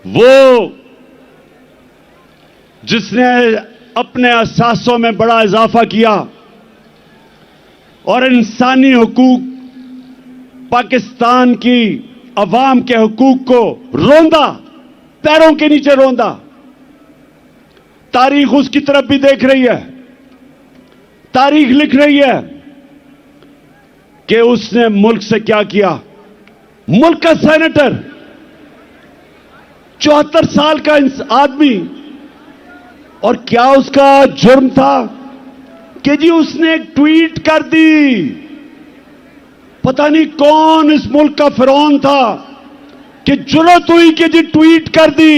वो जिसने अपने अहसासों में बड़ा इजाफा किया और इंसानी हुकूक, पाकिस्तान की अवाम के हुकूक को रोंदा, पैरों के नीचे रोंदा। तारीख उसकी तरफ भी देख रही है, तारीख लिख रही है कि उसने मुल्क से क्या किया। मुल्क का सेनेटर, 74 साल का आदमी, और क्या उसका जुर्म था कि जी उसने एक ट्वीट कर दी। पता नहीं कौन इस मुल्क का फिरौन था कि जुर्रत हुई कि जी ट्वीट कर दी,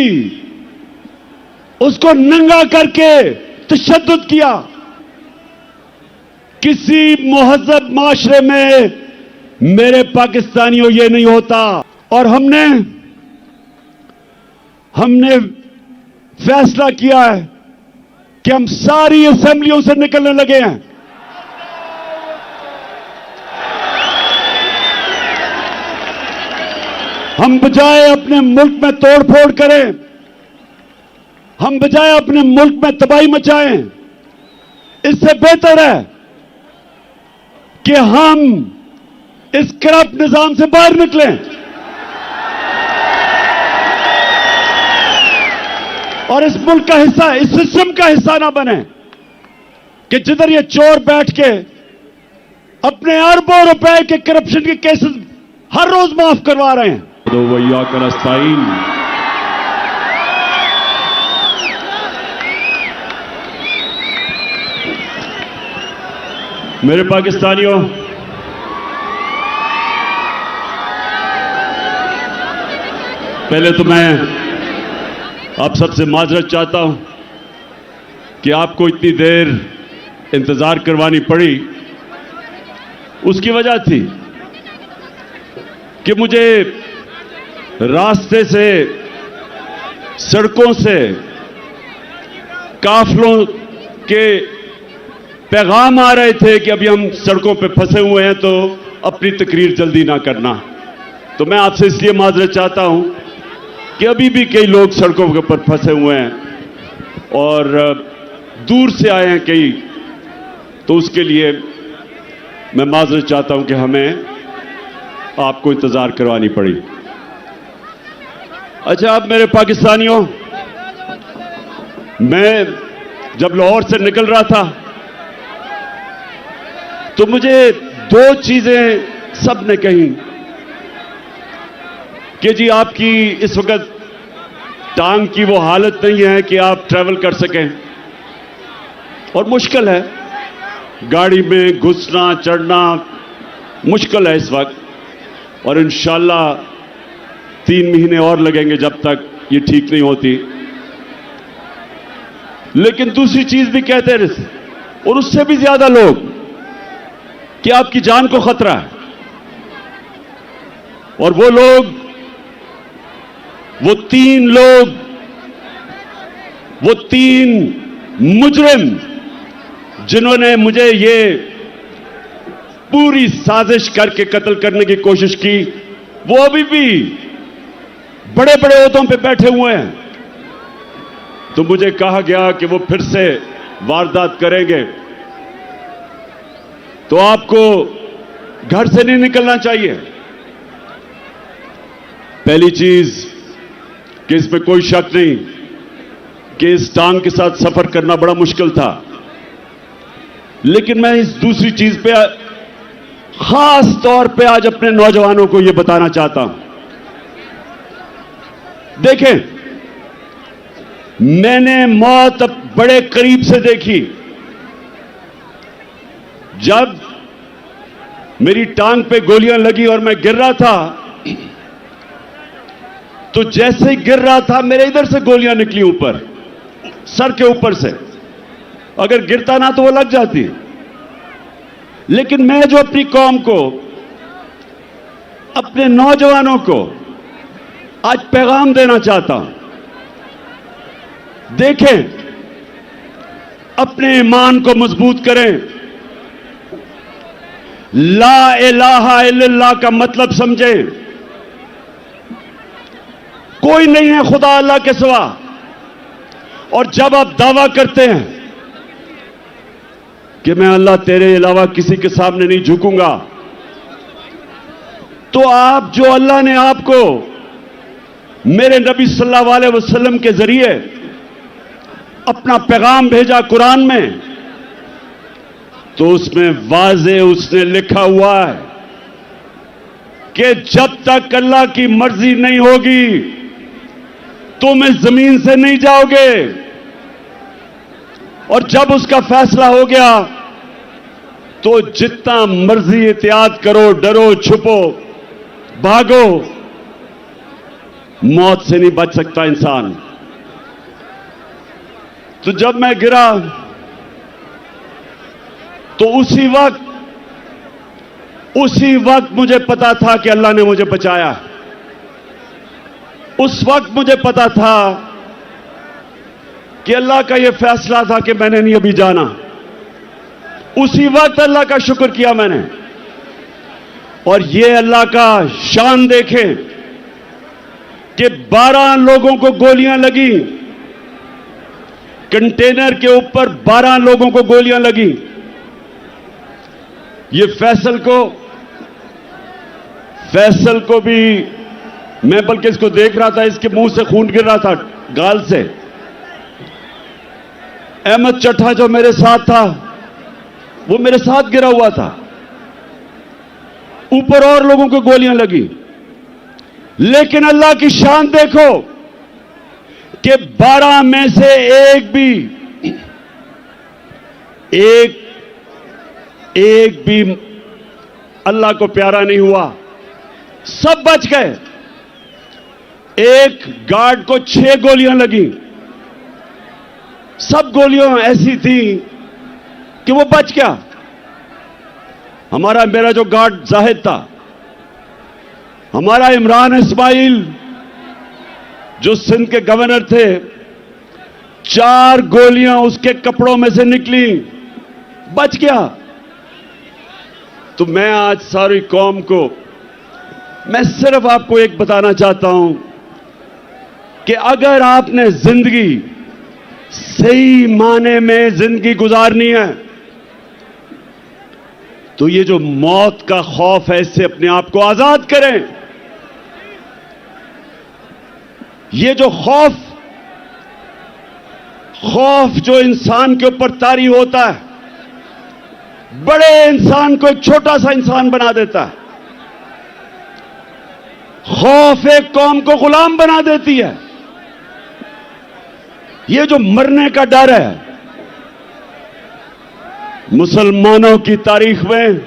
उसको नंगा करके तशद्दुद किया। किसी मुहज़्ज़ब माशरे में मेरे पाकिस्तानियों ये नहीं होता। और हमने फैसला किया है कि हम सारी असेंबलियों से निकलने लगे हैं। हम बजाय अपने मुल्क में तोड़फोड़ करें, हम बजाय अपने मुल्क में तबाही मचाएं, इससे बेहतर है कि हम इस करप्ट निजाम से बाहर निकलें और इस मुल्क का हिस्सा, इस सिस्टम का हिस्सा ना बने कि जिधर ये चोर बैठ के अपने अरबों रुपए के करप्शन के केसेस हर रोज माफ करवा रहे हैं। तो वैया का नस्ताइन, मेरे पाकिस्तानियों, पहले तो मैं आप सबसे माजरत चाहता हूं कि आपको इतनी देर इंतजार करवानी पड़ी। उसकी वजह थी कि मुझे रास्ते से, सड़कों से काफिलों के पैगाम आ रहे थे कि अभी हम सड़कों पे फंसे हुए हैं, तो अपनी तकरीर जल्दी ना करना। तो मैं आपसे इसलिए माजरत चाहता हूं कि अभी भी कई लोग सड़कों के ऊपर फंसे हुए हैं और दूर से आए हैं कई, तो उसके लिए मैं माजरत चाहता हूं कि हमें आपको इंतजार करवानी पड़ी। अच्छा, अब मेरे पाकिस्तानियों, मैं जब लाहौर से निकल रहा था तो मुझे दो चीजें सबने कही कि जी आपकी इस वक्त टांग की वो हालत नहीं है कि आप ट्रैवल कर सकें और मुश्किल है, गाड़ी में घुसना चढ़ना मुश्किल है इस वक्त, और इंशाल्लाह 3 महीने और लगेंगे जब तक ये ठीक नहीं होती। लेकिन दूसरी चीज भी कहते हैं, और उससे भी ज्यादा लोग, कि आपकी जान को खतरा है। और वो लोग, वो 3 लोग, वो 3 मुजरिम जिन्होंने मुझे ये पूरी साजिश करके कत्ल करने की कोशिश की, वो अभी भी बड़े बड़े ओहदों पे बैठे हुए हैं। तो मुझे कहा गया कि वो फिर से वारदात करेंगे, तो आपको घर से नहीं निकलना चाहिए। पहली चीज कि इसमें कोई शक नहीं कि इस टांग के साथ सफर करना बड़ा मुश्किल था, लेकिन मैं इस दूसरी चीज पे खास तौर पे आज अपने नौजवानों को यह बताना चाहता हूं। देखें, मैंने मौत अब बड़े करीब से देखी। जब मेरी टांग पे गोलियां लगी और मैं गिर रहा था, तो जैसे ही गिर रहा था मेरे इधर से गोलियां निकली ऊपर, सर के ऊपर से। अगर गिरता ना तो वो लग जाती। लेकिन मैं जो अपनी कौम को, अपने नौजवानों को आज पैगाम देना चाहता हूं, देखें, अपने ईमान को मजबूत करें, ला इलाहा इल्लल्लाह का मतलब समझें। कोई नहीं है खुदा अल्लाह के सिवा। और जब आप दावा करते हैं कि मैं अल्लाह तेरे अलावा किसी के सामने नहीं झुकूंगा, तो आप जो अल्लाह ने आपको मेरे नबी सल्लल्लाहु अलैहि वसल्लम के जरिए अपना पैगाम भेजा कुरान में, तो उसमें वाज़े उसने लिखा हुआ है कि जब तक अल्लाह की मर्जी नहीं होगी तुम इस जमीन से नहीं जाओगे, और जब उसका फैसला हो गया तो जितना मर्जी एहतियात करो, डरो, छुपो, भागो, मौत से नहीं बच सकता इंसान। तो जब मैं गिरा तो उसी वक्त मुझे पता था कि अल्लाह ने मुझे बचाया। उस वक्त मुझे पता था कि अल्लाह का यह फैसला था कि मैंने नहीं अभी जाना। उसी वक्त अल्लाह का शुक्र किया मैंने। और यह अल्लाह का शान देखें कि 12 लोगों को गोलियां लगी, कंटेनर के ऊपर 12 लोगों को गोलियां लगी। ये फैसल को भी मैं बल्कि इसको देख रहा था, इसके मुंह से खून गिर रहा था, गाल से। अहमद चट्टा जो मेरे साथ था वो मेरे साथ गिरा हुआ था। ऊपर और लोगों को गोलियां लगी, लेकिन अल्लाह की शान देखो कि 12 में से एक भी अल्लाह को प्यारा नहीं हुआ, सब बच गए। एक गार्ड को 6 गोलियां लगी, सब गोलियां ऐसी थी कि वो बच गया। मेरा जो गार्ड जाहिद था, हमारा इमरान इस्माइल जो सिंध के गवर्नर थे, 4 गोलियां उसके कपड़ों में से निकली, बच गया। तो मैं आज सारी कौम को, मैं सिर्फ आपको एक बताना चाहता हूं कि अगर आपने जिंदगी सही माने में जिंदगी गुजारनी है तो ये जो मौत का खौफ है इससे अपने आप को आजाद करें। ये जो खौफ जो इंसान के ऊपर तारी होता है, बड़े इंसान को एक छोटा सा इंसान बना देता है। खौफ एक कौम को गुलाम बना देती है। ये जो मरने का डर है, मुसलमानों की तारीख में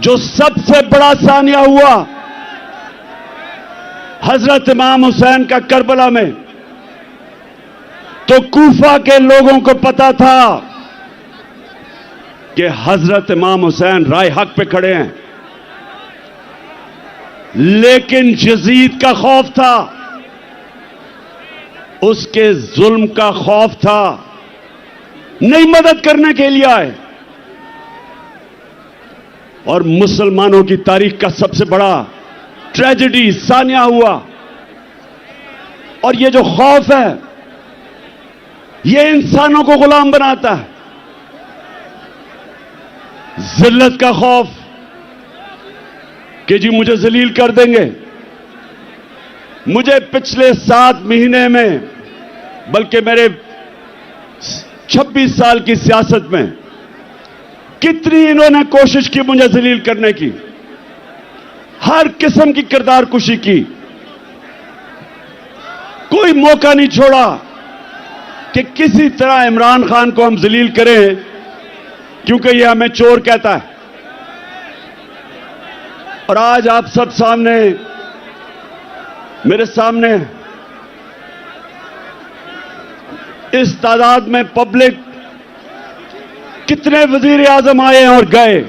जो सबसे बड़ा सानिया हुआ, हजरत इमाम हुसैन का करबला में, तो कूफा के लोगों को पता था कि हजरत इमाम हुसैन राय हक पे खड़े हैं, लेकिन यजीद का खौफ था, उसके जुल्म का खौफ था, नहीं मदद करने के लिए आए। और मुसलमानों की तारीख का सबसे बड़ा ट्रेजेडी सानिया हुआ। और ये जो खौफ है, ये इंसानों को गुलाम बनाता है। जिल्लत का खौफ कि जी मुझे जलील कर देंगे। मुझे पिछले 7 महीने में, बल्कि मेरे 26 साल की सियासत में, कितनी इन्होंने कोशिश की मुझे जलील करने की, हर किस्म की किरदार कुशी की, कोई मौका नहीं छोड़ा कि किसी तरह इमरान खान को हम जलील करें, क्योंकि यह हमें चोर कहता है। और आज आप सब सामने, मेरे सामने इस तादाद में पब्लिक, कितने वजीर आजम आए और गए,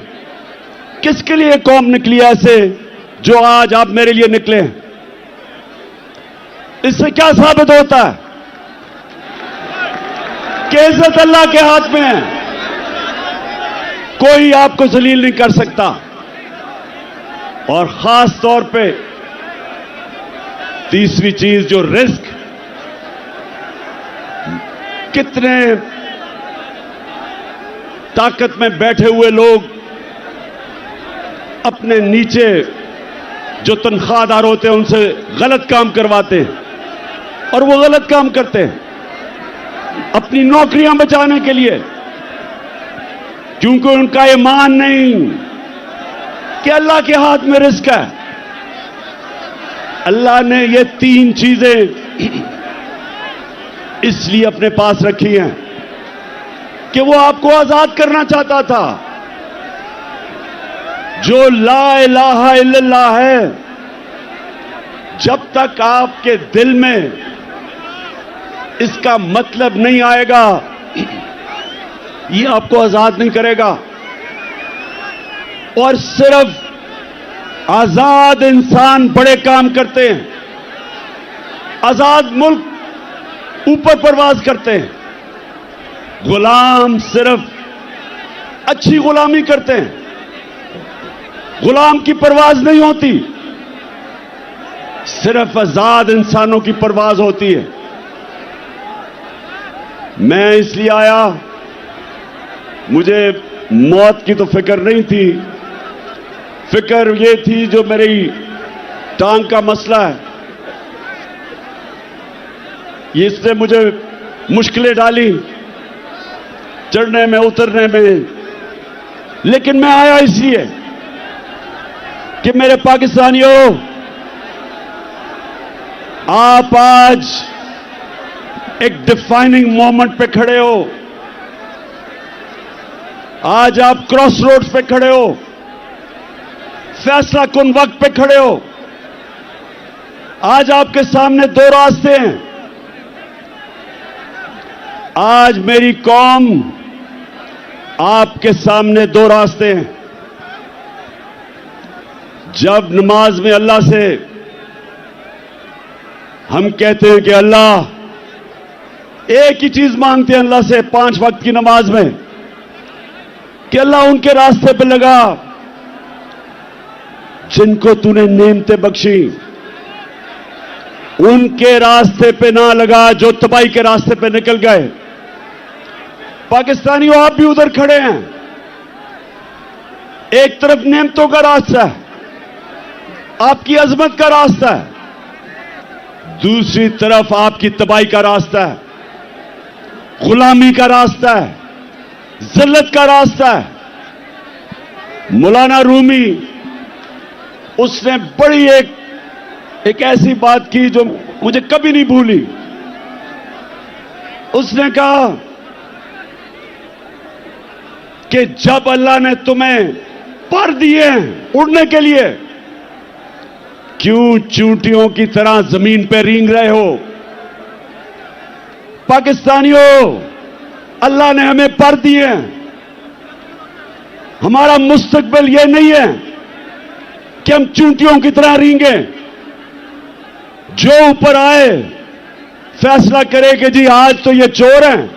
किसके लिए कौम निकली ऐसे जो आज आप मेरे लिए निकले? इससे क्या साबित होता है कि इज्जत अल्लाह के हाथ में है, कोई आपको जलील नहीं कर सकता। और खास तौर पे तीसरी चीज जो रिस्क, कितने ताकत में बैठे हुए लोग अपने नीचे जो तनख्वाहदार होते हैं उनसे गलत काम करवाते हैं और वो गलत काम करते हैं अपनी नौकरियां बचाने के लिए, क्योंकि उनका ईमान नहीं कि अल्लाह के हाथ में रिस्क है। अल्लाह ने ये तीन चीजें इसलिए अपने पास रखी हैं कि वो आपको आजाद करना चाहता था। जो ला इलाहा इल्लल्लाह है, जब तक आपके दिल में इसका मतलब नहीं आएगा, ये आपको आजाद नहीं करेगा। और सिर्फ आजाद इंसान बड़े काम करते हैं, आजाद मुल्क ऊपर परवाज करते हैं, गुलाम सिर्फ अच्छी गुलामी करते हैं, गुलाम की परवाज नहीं होती, सिर्फ आजाद इंसानों की परवाज होती है। मैं इसलिए आया, मुझे मौत की तो फिक्र नहीं थी, फिक्र ये थी जो मेरी टांग का मसला है, इसने मुझे मुश्किलें डाली चढ़ने में उतरने में। लेकिन मैं आया इसलिए कि मेरे पाकिस्तानियों, आप आज एक डिफाइनिंग मोमेंट पे खड़े हो, आज आप क्रॉस रोड्स पे खड़े हो, फैसला कुन वक्त पे खड़े हो। आज आपके सामने दो रास्ते हैं। आज मेरी कौम, आपके सामने दो रास्ते हैं। जब नमाज में अल्लाह से हम कहते हैं कि अल्लाह, एक ही चीज मांगते हैं अल्लाह से 5 वक्त की नमाज में कि अल्लाह उनके रास्ते पे लगा जिनको तूने नेमतें बख्शी, उनके रास्ते पे ना लगा जो तबाही के रास्ते पे निकल गए। पाकिस्तानियों, आप भी उधर खड़े हैं। एक तरफ नेमतों का रास्ता है, आपकी अजमत का रास्ता है, दूसरी तरफ आपकी तबाही का रास्ता है, गुलामी का रास्ता है, जिल्लत का रास्ता है। मौलाना रूमी, उसने बड़ी एक ऐसी बात की जो मुझे कभी नहीं भूली। उसने कहा कि जब अल्लाह ने तुम्हें पर दिए उड़ने के लिए, क्यों चूंटियों की तरह जमीन पे रेंग रहे हो? पाकिस्तानियों, अल्लाह ने हमें पर दिए हैं। हमारा मुस्तकबिल यह नहीं है कि हम चूंटियों की तरह रेंगे। जो ऊपर आए फैसला करे कि जी आज तो ये चोर हैं,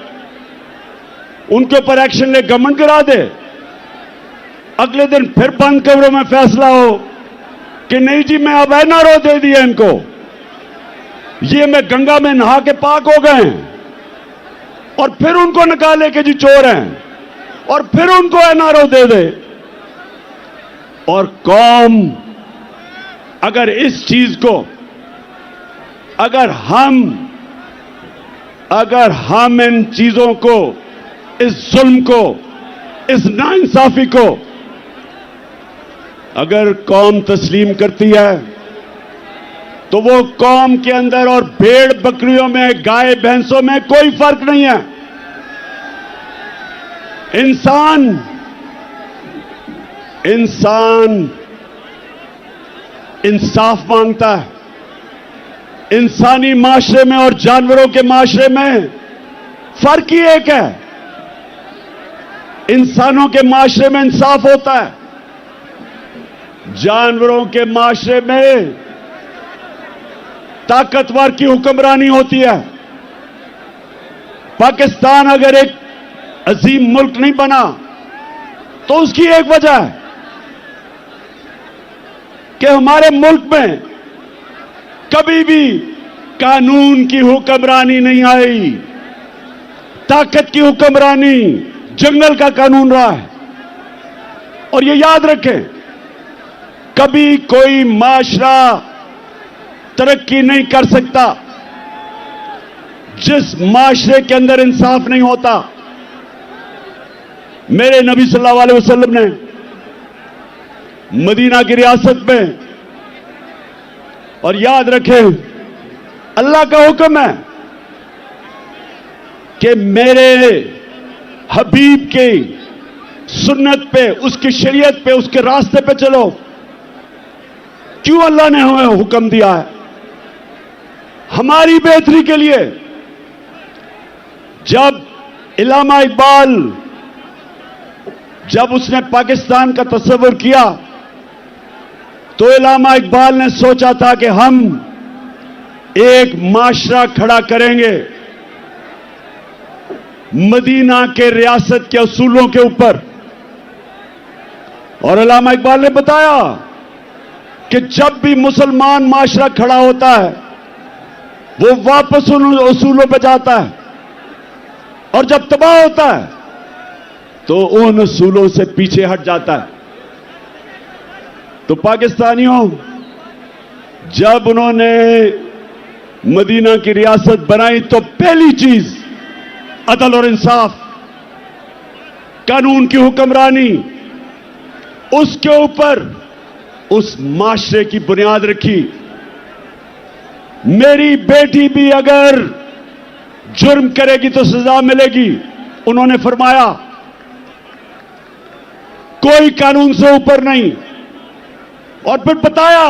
उनके ऊपर एक्शन ले, गवर्नमेंट करा दे। अगले दिन फिर बंद कमरों में फैसला हो कि नहीं जी, मैं अब एनआरओ दे दिया इनको, ये मैं गंगा में नहा के पाक हो गए हैं, और फिर उनको निकाले कि जी चोर हैं, और फिर उनको एनआरओ दे दे। और कौम अगर इस चीज को, अगर हम इन चीजों को, इस जुल्म को, इस नाइंसाफी को अगर कौम तस्लीम करती है, तो वो कौम के अंदर और भेड़ बकरियों में, गाय भैंसों में कोई फर्क नहीं है। इंसान इंसाफ मांगता है। इंसानी माशरे में और जानवरों के माशरे में फर्क ही एक है। इंसानों के माशरे में इंसाफ होता है, जानवरों के माशरे में ताकतवर की हुक्मरानी होती है। पाकिस्तान अगर एक अजीम मुल्क नहीं बना तो उसकी एक वजह है कि हमारे मुल्क में कभी भी कानून की हुक्मरानी नहीं आई, ताकत की हुक्मरानी जंगल का कानून रहा है। और ये याद रखें, कभी कोई माशरा तरक्की नहीं कर सकता जिस माशरे के अंदर इंसाफ नहीं होता। मेरे नबी सल्लल्लाहु अलैहि वसल्लम ने मदीना की रियासत में, और याद रखें अल्लाह का हुक्म है कि मेरे हबीब के सुन्नत पे, उसकी शरीयत पे, उसके रास्ते पे चलो। क्यों अल्लाह ने हमें हुक्म दिया है? हमारी बेहतरी के लिए। जब इल्लामा इकबाल, जब उसने पाकिस्तान का तस्वुर किया, तो इल्लामा इकबाल ने सोचा था कि हम एक माशरा खड़ा करेंगे मदीना के रियासत के असूलों के ऊपर। और इल्लामा इकबाल ने बताया कि जब भी मुसलमान माशरा खड़ा होता है, वो वापस उन असूलों पर जाता है, और जब तबाह होता है तो उन असूलों से पीछे हट जाता है। तो पाकिस्तानियों, जब उन्होंने मदीना की रियासत बनाई तो पहली चीज अदल और इंसाफ, कानून की हुक्मरानी, उसके ऊपर उस माशरे की बुनियाद रखी। मेरी बेटी भी अगर जुर्म करेगी तो सजा मिलेगी, उन्होंने फरमाया। कोई कानून से ऊपर नहीं। और फिर बताया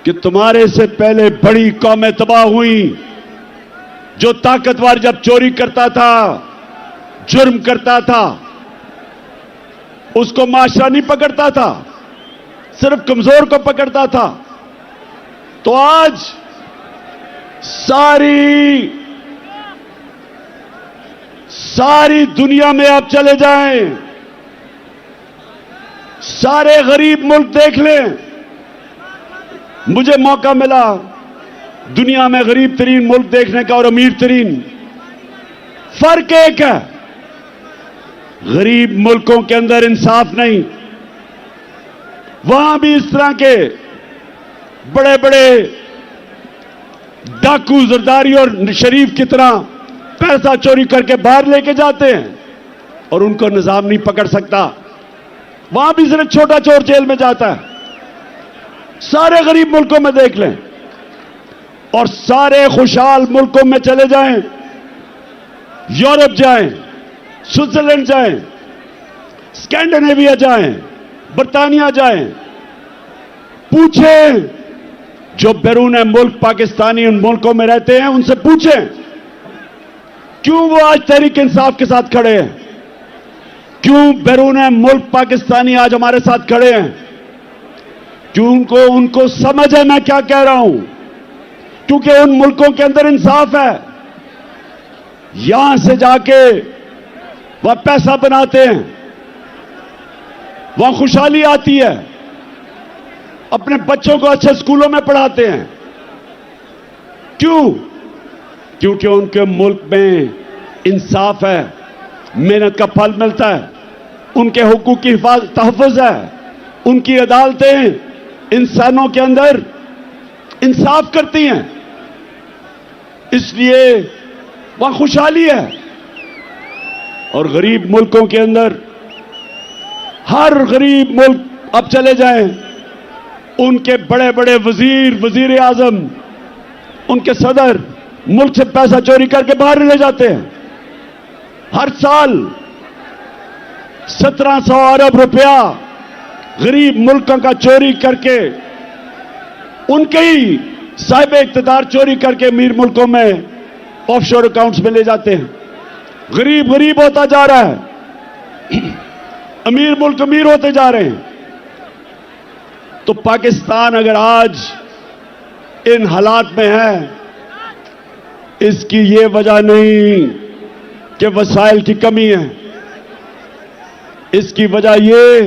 कि तुम्हारे से पहले बड़ी कौमें तबाह हुई। जो ताकतवर जब चोरी करता था, जुर्म करता था, उसको माशरा नहीं पकड़ता था, सिर्फ कमजोर को पकड़ता था। तो आज सारी दुनिया में आप चले जाएं, सारे गरीब मुल्क देख लें। मुझे मौका मिला दुनिया में गरीब तरीन मुल्क देखने का और अमीर तरीन। फर्क एक है, गरीब मुल्कों के अंदर इंसाफ नहीं। वहां भी इस तरह के बड़े बड़े डाकू, जरदारी और शरीफ की तरह पैसा चोरी करके बाहर लेके जाते हैं और उनको निजाम नहीं पकड़ सकता। वहां भी सिर्फ छोटा चोर जेल में जाता है। सारे गरीब मुल्कों में देख लें, और सारे खुशहाल मुल्कों में चले जाएं, यूरोप जाएं, स्विट्जरलैंड जाएं, स्कैंडिनेविया जाएं, बर्तानिया जाएं, पूछें जो बैरून मुल्क पाकिस्तानी उन मुल्कों में रहते हैं, उनसे पूछें क्यों वो आज तहरीक इंसाफ के साथ खड़े हैं, क्यों बैरून मुल्क पाकिस्तानी आज हमारे साथ खड़े हैं, क्यों उनको समझ है मैं क्या कह रहा हूं, क्योंकि उन मुल्कों के अंदर इंसाफ है। यहां से जाके वह पैसा बनाते हैं, वहां खुशहाली आती है, अपने बच्चों को अच्छे स्कूलों में पढ़ाते हैं। क्यों? क्योंकि उनके मुल्क में इंसाफ है, मेहनत का फल मिलता है, उनके हुकूक की तहफ़्फ़ुज़ है, उनकी अदालतें इंसानों के अंदर इंसाफ करती हैं, इसलिए वहां खुशहाली है। और गरीब मुल्कों के अंदर, हर गरीब मुल्क अब चले जाएं, उनके बड़े बड़े वजीर, वजीर आजम, उनके सदर मुल्क से पैसा चोरी करके बाहर ले जाते हैं। हर साल 1700 अरब रुपया गरीब मुल्कों का चोरी करके, उनके ही साहिब इख्तियार चोरी करके अमीर मुल्कों में ऑफशोर अकाउंट्स में ले जाते हैं। गरीब गरीब होता जा रहा है, अमीर मुल्क अमीर होते जा रहे हैं। तो पाकिस्तान अगर आज इन हालात में है, इसकी ये वजह नहीं कि वसाइल की कमी है, इसकी वजह ये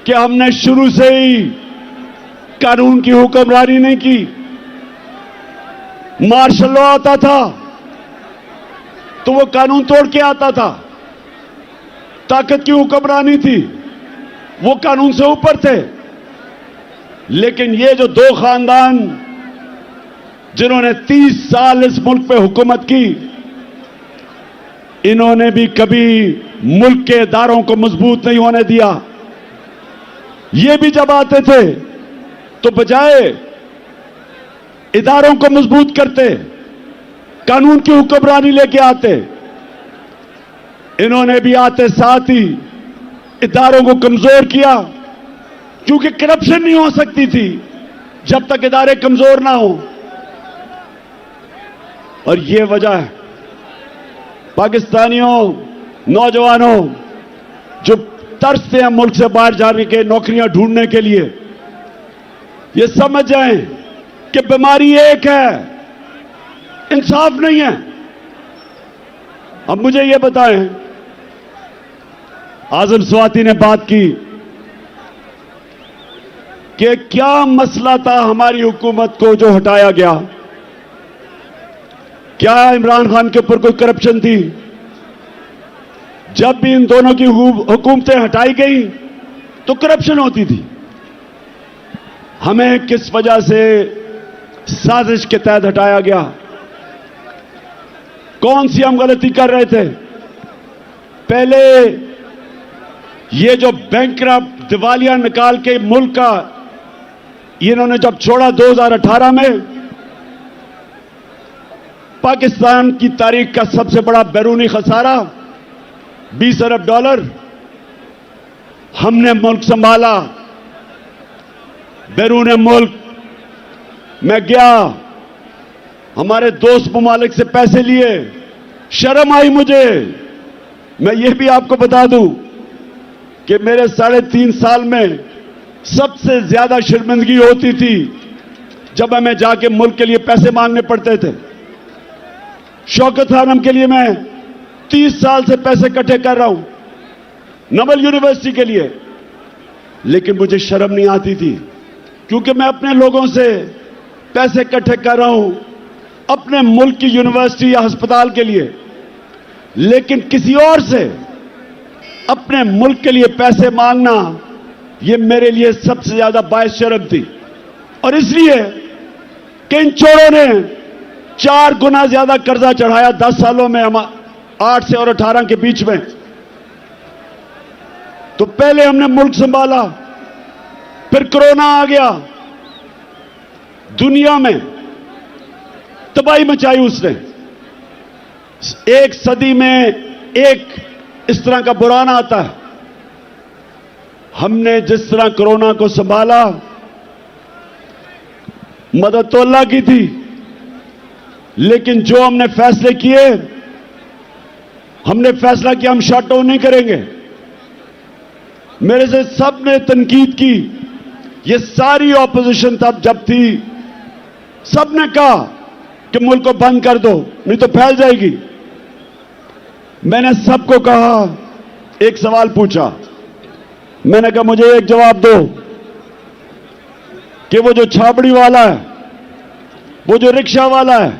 कि हमने शुरू से ही कानून की हुक्मरानी नहीं की। मार्शल लॉ आता था तो वो कानून तोड़ के आता था। ताकत की हुक्मरानी थी, वो कानून से ऊपर थे। लेकिन ये जो दो खानदान जिन्होंने 30 साल इस मुल्क पे हुकूमत की, इन्होंने भी कभी मुल्क के इदारों को मजबूत नहीं होने दिया। ये भी जब आते थे तो बजाय इदारों को मजबूत करते, कानून की हुक्मरानी लेके आते, इन्होंने भी आते साथ ही इदारों को कमजोर किया, क्योंकि करप्शन नहीं हो सकती थी जब तक इदारे कमजोर ना हो। और ये वजह है पाकिस्तानियों, नौजवानों जो तरसते हैं मुल्क से बाहर जाने के, नौकरियां ढूंढने के लिए, ये समझ जाएं कि बीमारी एक है, इंसाफ नहीं है। अब मुझे ये बताएं, आजम स्वाति ने बात की कि क्या मसला था हमारी हुकूमत को जो हटाया गया। क्या इमरान खान के ऊपर कोई करप्शन थी? जब भी इन दोनों की हुकूमतें हटाई गई तो करप्शन होती थी। हमें किस वजह से साजिश के तहत हटाया गया? कौन सी हम गलती कर रहे थे? पहले ये जो बैंकरप्ट दिवालिया निकाल के मुल्क का इन्होंने जब छोड़ा 2018 में, पाकिस्तान की तारीख का सबसे बड़ा बैरूनी खसारा $20 अरब। हमने मुल्क संभाला, बैरून मुल्क मैं गया, हमारे दोस्त ममालिक से पैसे लिए, शर्म आई मुझे। मैं ये भी आपको बता दूं कि मेरे 3.5 साल में सबसे ज्यादा शर्मिंदगी होती थी जब हमें जाके मुल्क के लिए पैसे मांगने पड़ते थे। शौकत खानम के लिए मैं 30 साल से पैसे इकट्ठे कर रहा हूं, नवल यूनिवर्सिटी के लिए, लेकिन मुझे शर्म नहीं आती थी, क्योंकि मैं अपने लोगों से पैसे इकट्ठे कर रहा हूं अपने मुल्क की यूनिवर्सिटी या अस्पताल के लिए। लेकिन किसी और से अपने मुल्क के लिए पैसे मांगना, यह मेरे लिए सबसे ज्यादा बायस शर्म थी। और इसलिए कि इन चोरों ने 4 गुना ज्यादा कर्जा चढ़ाया 10 सालों में, हम 8 से और 18 के बीच में। तो पहले हमने मुल्क संभाला, फिर कोरोना आ गया, दुनिया में तबाही मचाई उसने। एक सदी में एक इस तरह का बुरान आता है। हमने जिस तरह कोरोना को संभाला, मदद तो अल्लाह की थी, लेकिन जो हमने फैसले किए, हमने फैसला किया हम शट डाउन नहीं करेंगे। मेरे से सबने तनकीद की, ये सारी ऑपोजिशन तब जब थी, सबने कहा कि मुल्क को बंद कर दो नहीं तो फैल जाएगी। मैंने सबको कहा, एक सवाल पूछा, मैंने कहा मुझे एक जवाब दो कि वो जो छाबड़ी वाला है, वो जो रिक्शा वाला है,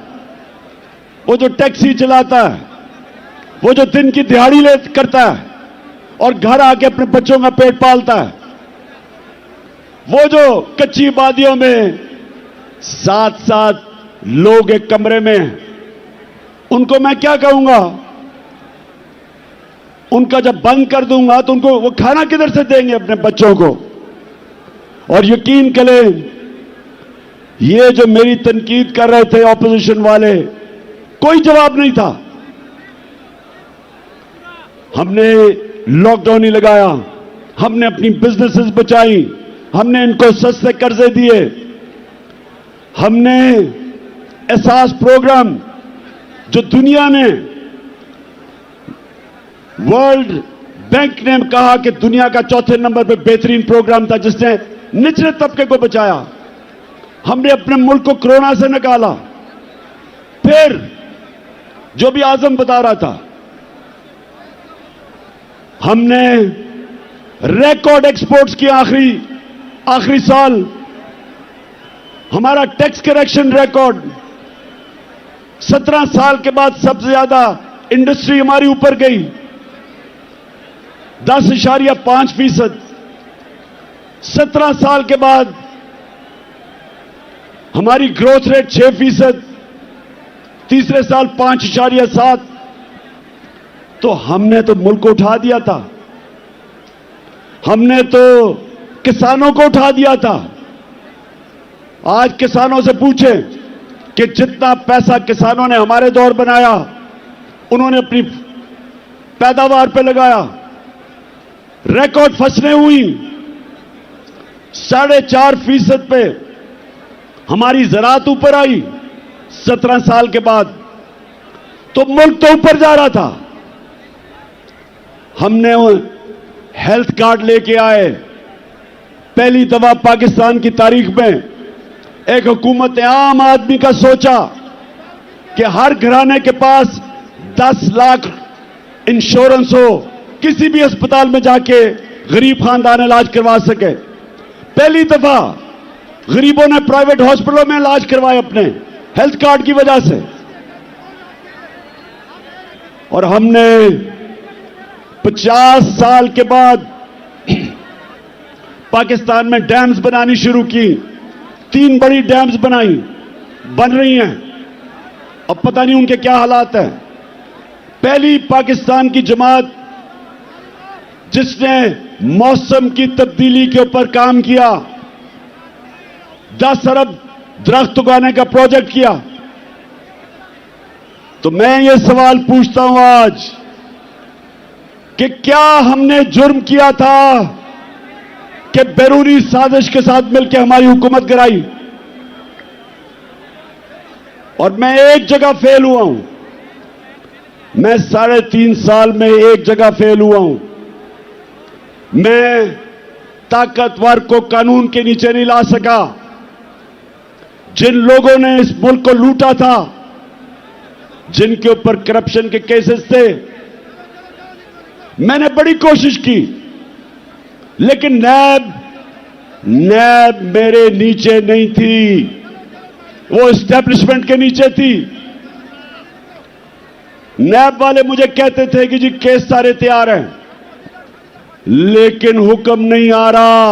वो जो टैक्सी चलाता है, वो जो दिन की दिहाड़ी करता है और घर आके अपने बच्चों का पेट पालता है, वो जो कच्ची वादियों में 7-7 लोग एक कमरे में, उनको मैं क्या कहूंगा? उनका जब बंद कर दूंगा तो उनको वो खाना किधर से देंगे अपने बच्चों को? और यकीन करें, ये जो मेरी तनकीद कर रहे थे ऑपोजिशन वाले, कोई जवाब नहीं था। हमने लॉकडाउन ही लगाया, हमने अपनी बिजनेसेस बचाई, हमने इनको सस्ते कर्जे दिए, हमने एहसास प्रोग्राम जो दुनिया ने, वर्ल्ड बैंक ने कहा कि दुनिया का 4थे नंबर पर बेहतरीन प्रोग्राम था जिसने निचले तबके को बचाया, हमने अपने मुल्क को कोरोना से निकाला। फिर जो भी आजम बता रहा था, हमने रिकॉर्ड एक्सपोर्ट्स किए आखिरी साल हमारा टैक्स करेक्शन रिकॉर्ड 17 साल के बाद सबसे ज्यादा इंडस्ट्री हमारी ऊपर गई 10.5%। 17 साल के बाद हमारी ग्रोथ रेट 6%, तीसरे साल 5.7। तो हमने तो मुल्क को उठा दिया था, हमने तो किसानों को उठा दिया था। आज किसानों से पूछें कि जितना पैसा किसानों ने हमारे दौर बनाया, उन्होंने अपनी पैदावार पे लगाया, रिकॉर्ड फसलें हुई, 4.5% पे हमारी ज़राअत ऊपर आई 17 साल के बाद। तो मुल्क तो ऊपर जा रहा था। हमने हेल्थ कार्ड लेके आए, पहली दफा पाकिस्तान की तारीख में एक हुकूमत ने आम आदमी का सोचा कि हर घराने के पास 10 लाख इंश्योरेंस हो, किसी भी अस्पताल में जाके गरीब खानदान इलाज करवा सके। पहली दफा गरीबों ने प्राइवेट हॉस्पिटलों में इलाज करवाए अपने हेल्थ कार्ड की वजह से। और हमने 50 साल के बाद पाकिस्तान में डैम्स बनानी शुरू की। 3 बड़ी डैम्स बन रही हैं। अब पता नहीं उनके क्या हालात हैं। पहली पाकिस्तान की जमात जिसने मौसम की तब्दीली के ऊपर काम किया, 10 अरब दरख्त उगाने का प्रोजेक्ट किया। तो मैं ये सवाल पूछता हूं आज कि क्या हमने जुर्म किया था कि बैरूनी साजिश के साथ मिलकर हमारी हुकूमत गिराई? और मैं एक जगह फेल हुआ हूं। मैं 3.5 साल में एक जगह फेल हुआ हूं। मैं ताकतवर को कानून के नीचे नहीं ला सका। जिन लोगों ने इस मुल्क को लूटा था, जिनके ऊपर करप्शन के केसेस थे, मैंने बड़ी कोशिश की, लेकिन नैब मेरे नीचे नहीं थी, वो एस्टेब्लिशमेंट के नीचे थी। नैब वाले मुझे कहते थे कि जी केस सारे तैयार हैं, लेकिन हुक्म नहीं आ रहा।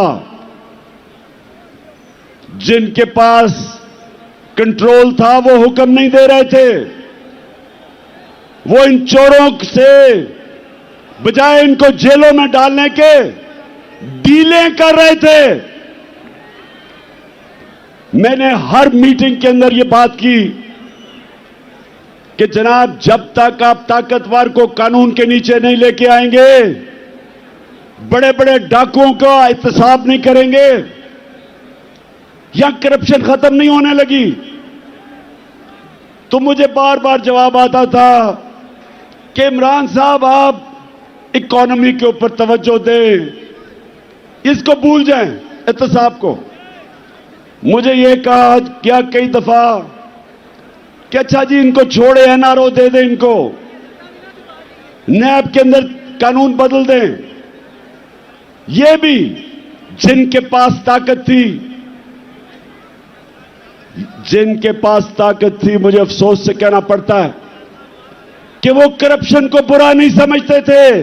जिनके पास कंट्रोल था वो हुक्म नहीं दे रहे थे। वो इन चोरों से बजाय इनको जेलों में डालने के डीलें कर रहे थे। मैंने हर मीटिंग के अंदर ये बात की कि जनाब, जब तक आप ताकतवर को कानून के नीचे नहीं लेके आएंगे, बड़े बड़े डाकुओं का एहतसाब नहीं करेंगे, या करप्शन खत्म नहीं होने लगी। तो मुझे बार बार जवाब आता था कि इमरान साहब, आप इकोनॉमी के ऊपर तवज्जो दें, इसको भूल जाएं, एहतसाब को। मुझे ये कहा क्या कई दफा कि अच्छा जी इनको छोड़े, एनआरओ दे दें, इनको नैब के अंदर कानून बदल दें। ये भी जिनके पास ताकत थी, मुझे अफसोस से कहना पड़ता है कि वो करप्शन को बुरा नहीं समझते थे।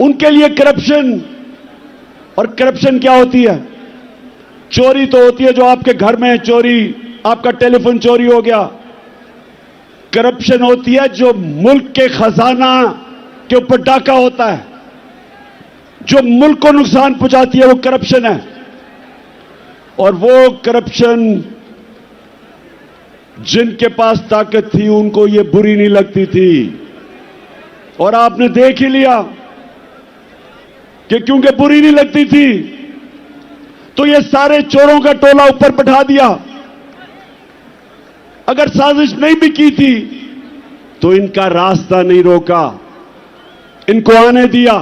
उनके लिए करप्शन, और करप्शन क्या होती है? चोरी तो होती है जो आपके घर में चोरी, आपका टेलीफोन चोरी हो गया। करप्शन होती है जो मुल्क के खजाना के ऊपर डाका होता है, जो मुल्क को नुकसान पहुंचाती है, वो करप्शन है। और वो करप्शन जिनके पास ताकत थी उनको ये बुरी नहीं लगती थी। और आपने देख ही लिया कि क्योंकि बुरी नहीं लगती थी तो ये सारे चोरों का टोला ऊपर बैठा दिया। अगर साजिश नहीं भी की थी तो इनका रास्ता नहीं रोका, इनको आने दिया।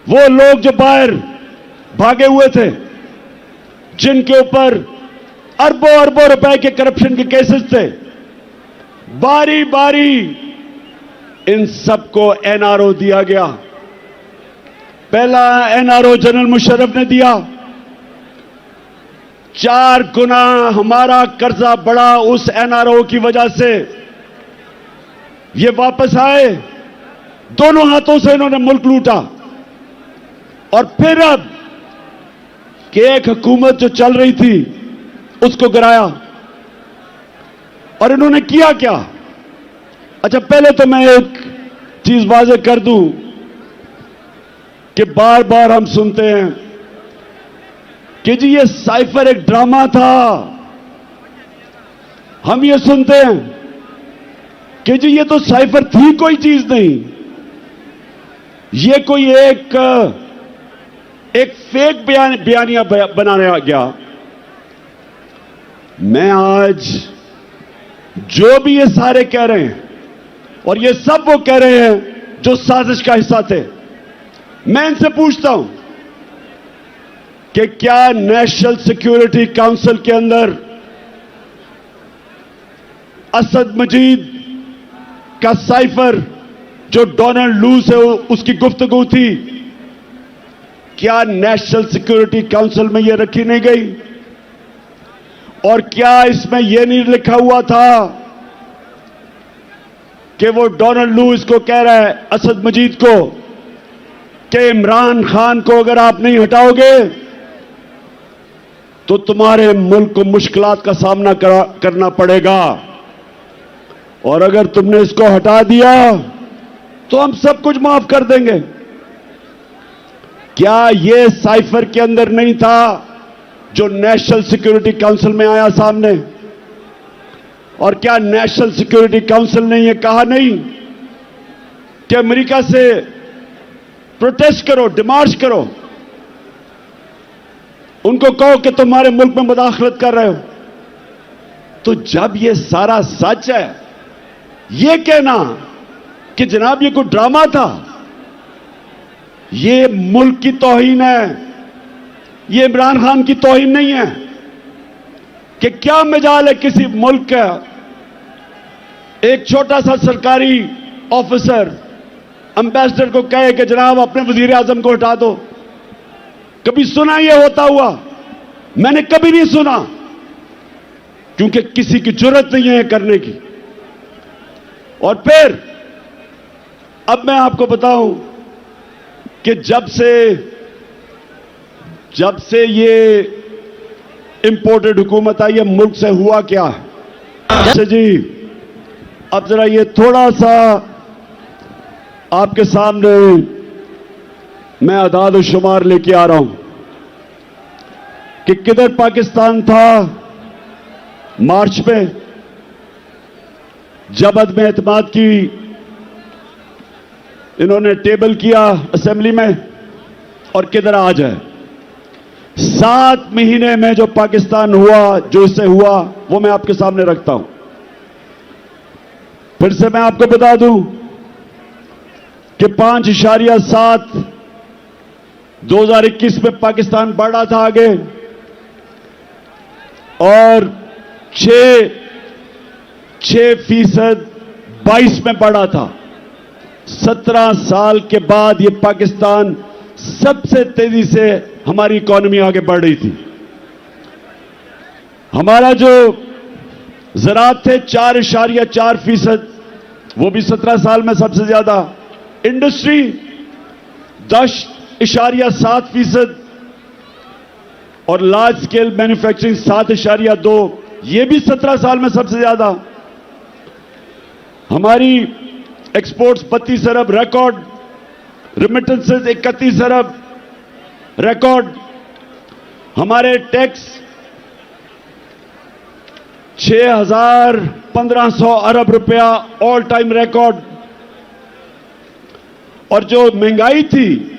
वो लोग जो बाहर भागे हुए थे, जिनके ऊपर अरबों अरबों रुपए के करप्शन के केसेस थे, बारी बारी इन सबको एनआरओ दिया गया। पहला एनआरओ जनरल मुशर्रफ ने दिया, 4 गुना हमारा कर्जा बढ़ा उस एनआरओ की वजह से। ये वापस आए, दोनों हाथों से इन्होंने मुल्क लूटा। और फिर अब कि एक हुकूमत जो चल रही थी उसको गिराया। और इन्होंने किया क्या? अच्छा, पहले तो मैं एक चीज वाज़ेह कर दूं कि बार बार हम सुनते हैं कि जी ये साइफर एक ड्रामा था। हम ये सुनते हैं कि जी ये तो साइफर थी कोई चीज नहीं, ये कोई एक फेक बयानिया बनाया गया। मैं आज जो भी ये सारे कह रहे हैं, और ये सब वो कह रहे हैं जो साजिश का हिस्सा थे, मैं इनसे पूछता हूं कि क्या नेशनल सिक्योरिटी काउंसिल के अंदर असद मजीद का साइफर जो डोनाल्ड लू से उसकी गुफ्तगू थी, क्या नेशनल सिक्योरिटी काउंसिल में यह रखी नहीं गई? और क्या इसमें यह नहीं लिखा हुआ था कि वो डोनाल्ड लू इसको कह रहा है असद मजीद को कि इमरान खान को अगर आप नहीं हटाओगे तो तुम्हारे मुल्क को मुश्किलात का सामना करना पड़ेगा, और अगर तुमने इसको हटा दिया तो हम सब कुछ माफ कर देंगे। क्या यह साइफर के अंदर नहीं था जो नेशनल सिक्योरिटी काउंसिल में आया सामने? और क्या नेशनल सिक्योरिटी काउंसिल ने यह कहा नहीं कि अमेरिका से प्रोटेस्ट करो, डिमार्च करो, उनको कहो कि तुम्हारे मुल्क में मुदाखलत कर रहे हो? तो जब यह सारा सच है, यह कहना कि जनाब ये कोई ड्रामा था, ये मुल्क की तौहीन है, ये इमरान खान की तौहीन नहीं है। कि क्या मजाल है किसी मुल्क का एक छोटा सा सरकारी ऑफिसर एम्बेसडर को कहे कि जनाब अपने वजीर आजम को हटा दो? कभी सुना यह होता हुआ? मैंने कभी नहीं सुना, क्योंकि किसी की जरूरत नहीं है करने की। और फिर अब मैं आपको बताऊं कि जब से ये इंपोर्टेड हुकूमत आई है, मुल्क से हुआ क्या है? अच्छा जी, अब जरा ये थोड़ा सा आपके सामने मैं अदाद और शुमार लेके आ रहा हूं कि किधर पाकिस्तान था मार्च में जब अदम एतमाद की इन्होंने टेबल किया असेंबली में, और किधर आज है। 7 महीने में जो पाकिस्तान हुआ, जो इससे हुआ, वो मैं आपके सामने रखता हूं। फिर से मैं आपको बता दूं कि 5.7 2021 में पाकिस्तान बढ़ रहा था आगे, और 6% 22 में बढ़ा था। 17 साल के बाद ये पाकिस्तान सबसे तेजी से हमारी इकॉनमी आगे बढ़ रही थी। हमारा जो ज़राअत थे 4.4%, वो भी 17 साल में सबसे ज्यादा। इंडस्ट्री 10.7%, और लार्ज स्केल मैन्युफैक्चरिंग 7.2, ये भी 17 साल में सबसे ज्यादा। हमारी एक्सपोर्ट्स 32 अरब रिकॉर्ड, रिमिटेंसेस 31 अरब रिकॉर्ड, हमारे टैक्स 6,1500 अरब रुपया ऑल टाइम रिकॉर्ड। और जो महंगाई थी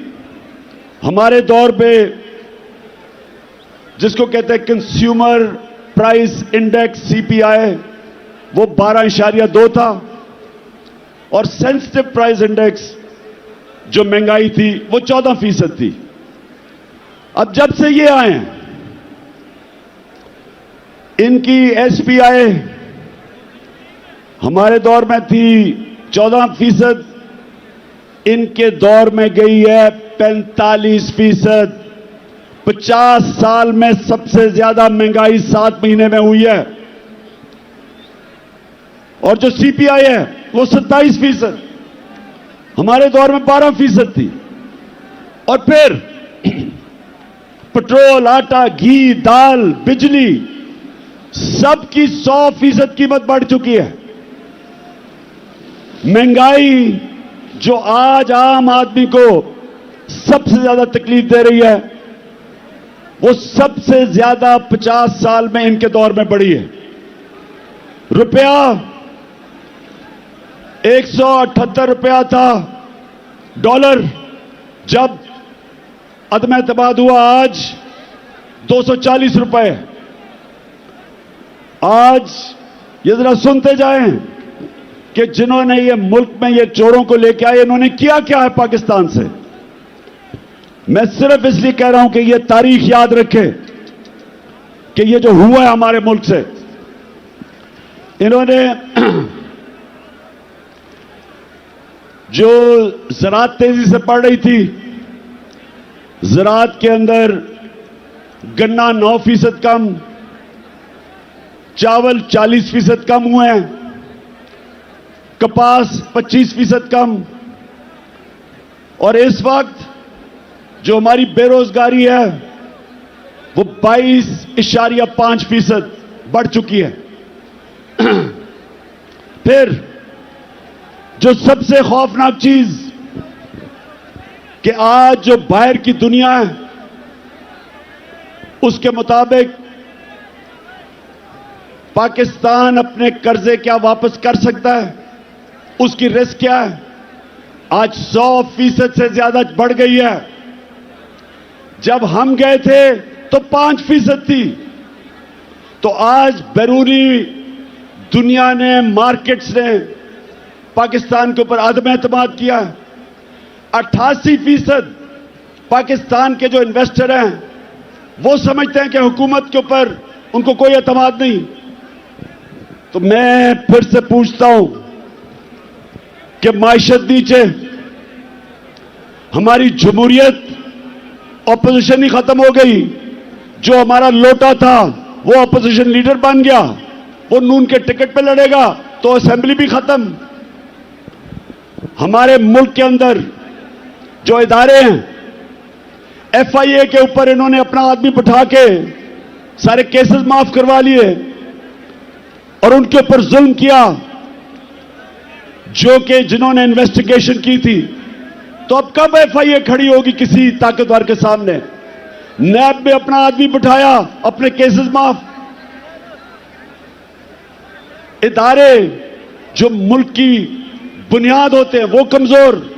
हमारे दौर पे, जिसको कहते हैं कंज्यूमर प्राइस इंडेक्स सीपीआई, वो 12.2 था, और सेंसिटिव प्राइस इंडेक्स जो महंगाई थी वो 14% थी। अब जब से ये आए हैं, इनकी एसपीआई हमारे दौर में थी 14%, इनके दौर में गई है 45%। 50 साल में सबसे ज्यादा महंगाई 7 महीने में हुई है। और जो सीपीआई है वो 27%, हमारे दौर में 12% थी। और फिर पेट्रोल, आटा, घी, दाल, बिजली सबकी 100% कीमत बढ़ चुकी है। महंगाई जो आज आम आदमी को सबसे ज्यादा तकलीफ दे रही है, वो सबसे ज्यादा 50 साल में इनके दौर में बढ़ी है। रुपया 178 रुपया था डॉलर जब अदम एतमाद हुआ, आज 240 रुपए। आज ये जरा सुनते जाएं कि जिन्होंने ये मुल्क में ये चोरों को लेके आए, इन्होंने किया क्या है पाकिस्तान से। मैं सिर्फ इसलिए कह रहा हूं कि ये तारीख याद रखे कि ये जो हुआ है हमारे मुल्क से, इन्होंने जो ज़राअत तेजी से बढ़ रही थी, ज़राअत के अंदर गन्ना 9% कम, चावल 40% कम हुए हैं, कपास 25% कम। और इस वक्त जो हमारी बेरोजगारी है वो 22.5% बढ़ चुकी है। फिर जो सबसे खौफनाक चीज कि आज जो बाहर की दुनिया है उसके मुताबिक पाकिस्तान अपने कर्जे क्या वापस कर सकता है, उसकी रिस्क क्या है, आज 100% से ज्यादा बढ़ गई है। जब हम गए थे तो 5% थी। तो आज बैरूनी दुनिया ने, मार्केट्स ने पाकिस्तान के ऊपर अदम एतमाद किया। 88% पाकिस्तान के जो इन्वेस्टर हैं वो समझते हैं कि हुकूमत के ऊपर उनको कोई एतमाद नहीं। तो मैं फिर से पूछता हूं कि माइशत नीचे, हमारी जमहूरियत, ऑपोजिशन ही खत्म हो गई। जो हमारा लोटा था वो ऑपोजिशन लीडर बन गया, वो नून के टिकट पे लड़ेगा, तो असेंबली भी खत्म। हमारे मुल्क के अंदर जो इदारे हैं, एफआईए के ऊपर इन्होंने अपना आदमी बिठा के सारे केसेस माफ करवा लिए और उनके ऊपर जुल्म किया, जो कि जिन्होंने इन्वेस्टिगेशन की थी। तो अब कब एफआईए खड़ी होगी किसी ताकतवर के सामने? नैब में अपना आदमी बिठाया, अपने केसेस माफ। इदारे जो मुल्क की बुनियाद होते हैं वो कमजोर।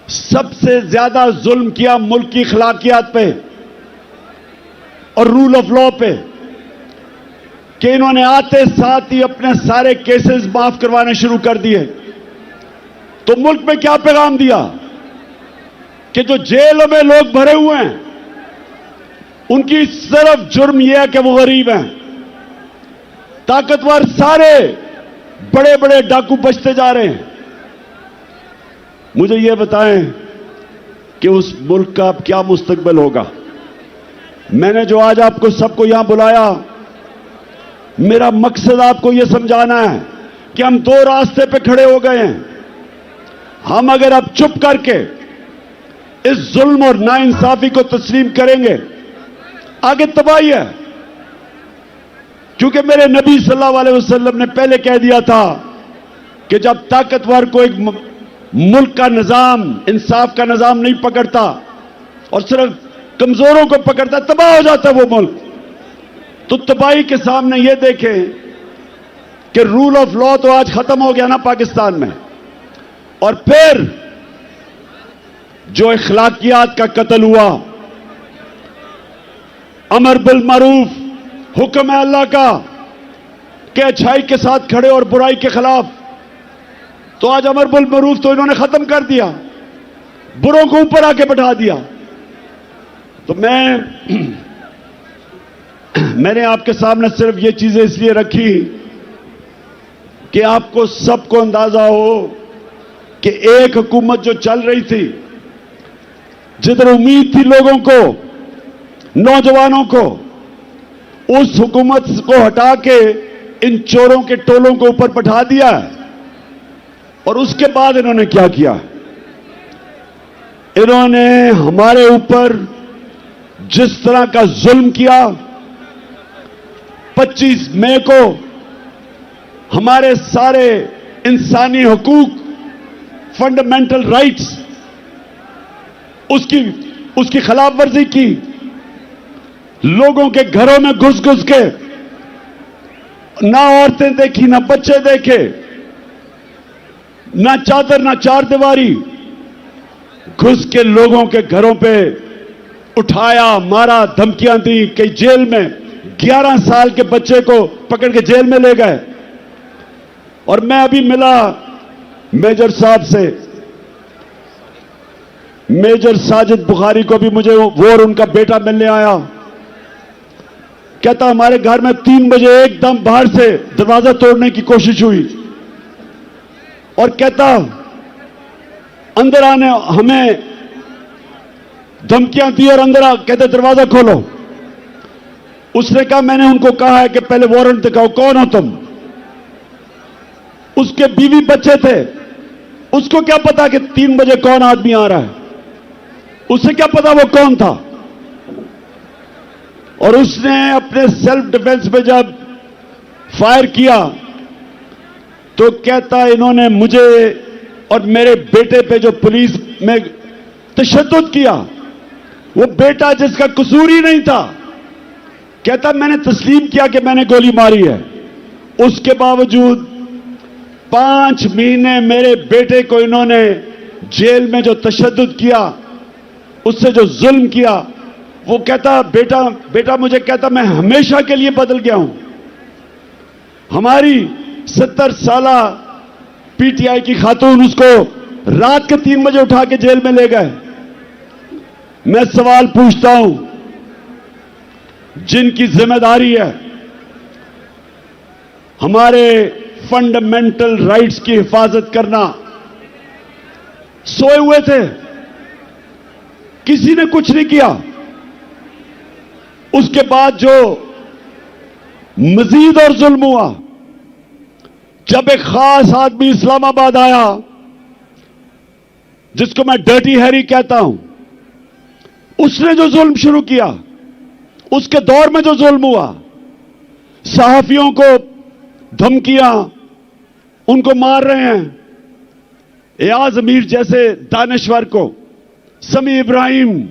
सबसे ज्यादा जुल्म किया मुल्क की अखलाकियात पे और रूल ऑफ लॉ पे, कि इन्होंने आते साथ ही अपने सारे केसेस माफ करवाने शुरू कर दिए। तो मुल्क में क्या पैगाम दिया कि जो जेलों में लोग भरे हुए हैं उनकी सिर्फ जुर्म यह है कि वो गरीब हैं। ताकतवर सारे बड़े बड़े डाकू बचते जा रहे हैं। मुझे यह बताएं कि उस मुल्क का अब क्या मुस्तकबिल होगा। मैंने जो आज आपको सबको यहां बुलाया, मेरा मकसद आपको यह समझाना है कि हम दो रास्ते पे खड़े हो गए हैं। हम अगर अब चुप करके इस जुल्म और नाइंसाफी को तस्लीम करेंगे, आगे तबाही है। क्योंकि मेरे नबी सल्लल्लाहु अलैहि वसल्लम ने पहले कह दिया था कि जब ताकतवर को एक मुल्क का निजाम, इंसाफ का निजाम नहीं पकड़ता और सिर्फ कमजोरों को पकड़ता, तबाह हो जाता है वो मुल्क। तो तबाही के सामने ये देखें कि रूल ऑफ लॉ तो आज खत्म हो गया ना पाकिस्तान में, और फिर जो इखलाकियात का कत्ल हुआ, अमर बिल मारूफ, हुक्म है अल्लाह का कि अच्छाई के साथ खड़े और बुराई के खिलाफ, तो आज अमर बिल मारूफ तो इन्होंने खत्म कर दिया, बुरों को ऊपर आके बैठा दिया। तो मैंने आपके सामने सिर्फ ये चीजें इसलिए रखी कि आपको सबको अंदाजा हो कि एक हुकूमत जो चल रही थी जिधर उम्मीद थी लोगों को, नौजवानों को, उस हुकूमत को हटा के इन चोरों के टोलों को ऊपर बैठा दिया। और उसके बाद इन्होंने क्या किया? इन्होंने हमारे ऊपर जिस तरह का जुल्म किया, 25 मई को हमारे सारे इंसानी हुकूक, फंडामेंटल राइट्स, उसकी खिलाफ वर्जी की। लोगों के घरों में घुस घुस के ना औरतें देखी, ना बच्चे देखे, ना चादर, ना चारदीवारी, घुस के लोगों के घरों पे उठाया, मारा, धमकियां दी। कई जेल में 11 साल के बच्चे को पकड़ के जेल में ले गए। और मैं अभी मिला मेजर साहब से, मेजर साजिद बुखारी को भी मुझे वो और उनका बेटा मिलने आया। कहता हमारे घर में 3 बजे एकदम बाहर से दरवाजा तोड़ने की कोशिश हुई और कहता अंदर आने हमें धमकियां दी और अंदर कहते दरवाजा खोलो। उसने कहा मैंने उनको कहा है कि पहले वारंट दिखाओ, कौन हो तुम? उसके बीवी बच्चे थे, उसको क्या पता कि 3 बजे कौन आदमी आ रहा है? उसे क्या पता वो कौन था? और उसने अपने सेल्फ डिफेंस में जब फायर किया तो कहता इन्होंने मुझे और मेरे बेटे पे जो पुलिस में तशद्दुद किया, वो बेटा जिसका कसूर ही नहीं था, कहता मैंने तस्लीम किया कि मैंने गोली मारी है। उसके बावजूद 5 महीने मेरे बेटे को इन्होंने जेल में जो तशद्दुद किया, उससे जो जुल्म किया, वो कहता बेटा मुझे कहता मैं हमेशा के लिए बदल गया हूं। हमारी 70 साला पीटीआई की खातून उसको रात के 3 बजे उठा के जेल में ले गए। मैं सवाल पूछता हूं, जिनकी जिम्मेदारी है हमारे फंडामेंटल राइट्स की हिफाजत करना, सोए हुए थे, किसी ने कुछ नहीं किया। उसके बाद जो मजीद और जुल्म हुआ, जब एक खास आदमी इस्लामाबाद आया जिसको मैं डर्टी हैरी कहता हूं, उसने जो जुल्म शुरू किया, उसके दौर में जो जुल्म हुआ, सहाफियों को धमकियां, उनको मार रहे हैं। एयाज अमीर जैसे दानिश्वर को, समी इब्राहिम,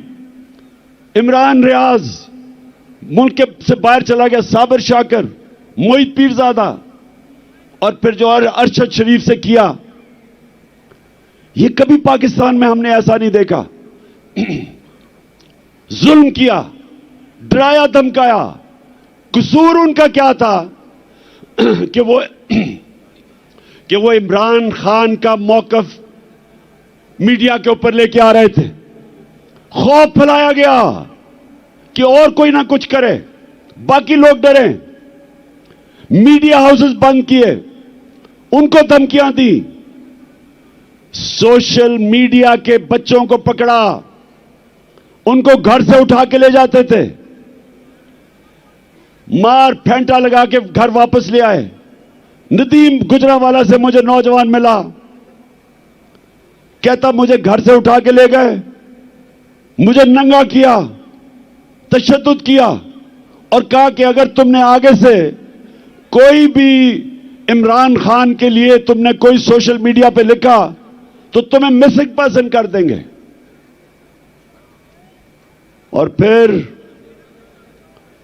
इमरान रियाज, मुल्क से बाहर चला गया साबिर शाकर, मोहित पीरजादा, और फिर जो अरशद शरीफ से किया, ये कभी पाकिस्तान में हमने ऐसा नहीं देखा। जुल्म किया, डराया, धमकाया। कसूर उनका क्या था कि वो इमरान खान का मौकफ मीडिया के ऊपर लेके आ रहे थे। खौफ फैलाया गया कि और कोई ना कुछ करे, बाकी लोग डरे। मीडिया हाउसेस बंद किए, उनको धमकियां दी। सोशल मीडिया के बच्चों को पकड़ा, उनको घर से उठा के ले जाते थे, मार फेंटा लगा के घर वापस ले आए। नदीम गुजरावाला से मुझे नौजवान मिला, कहता मुझे घर से उठा के ले गए, मुझे नंगा किया, तशद्दुद किया और कहा कि अगर तुमने आगे से कोई भी इमरान खान के लिए तुमने कोई सोशल मीडिया पे लिखा तो तुम्हें मिसिंग पर्सन कर देंगे। और फिर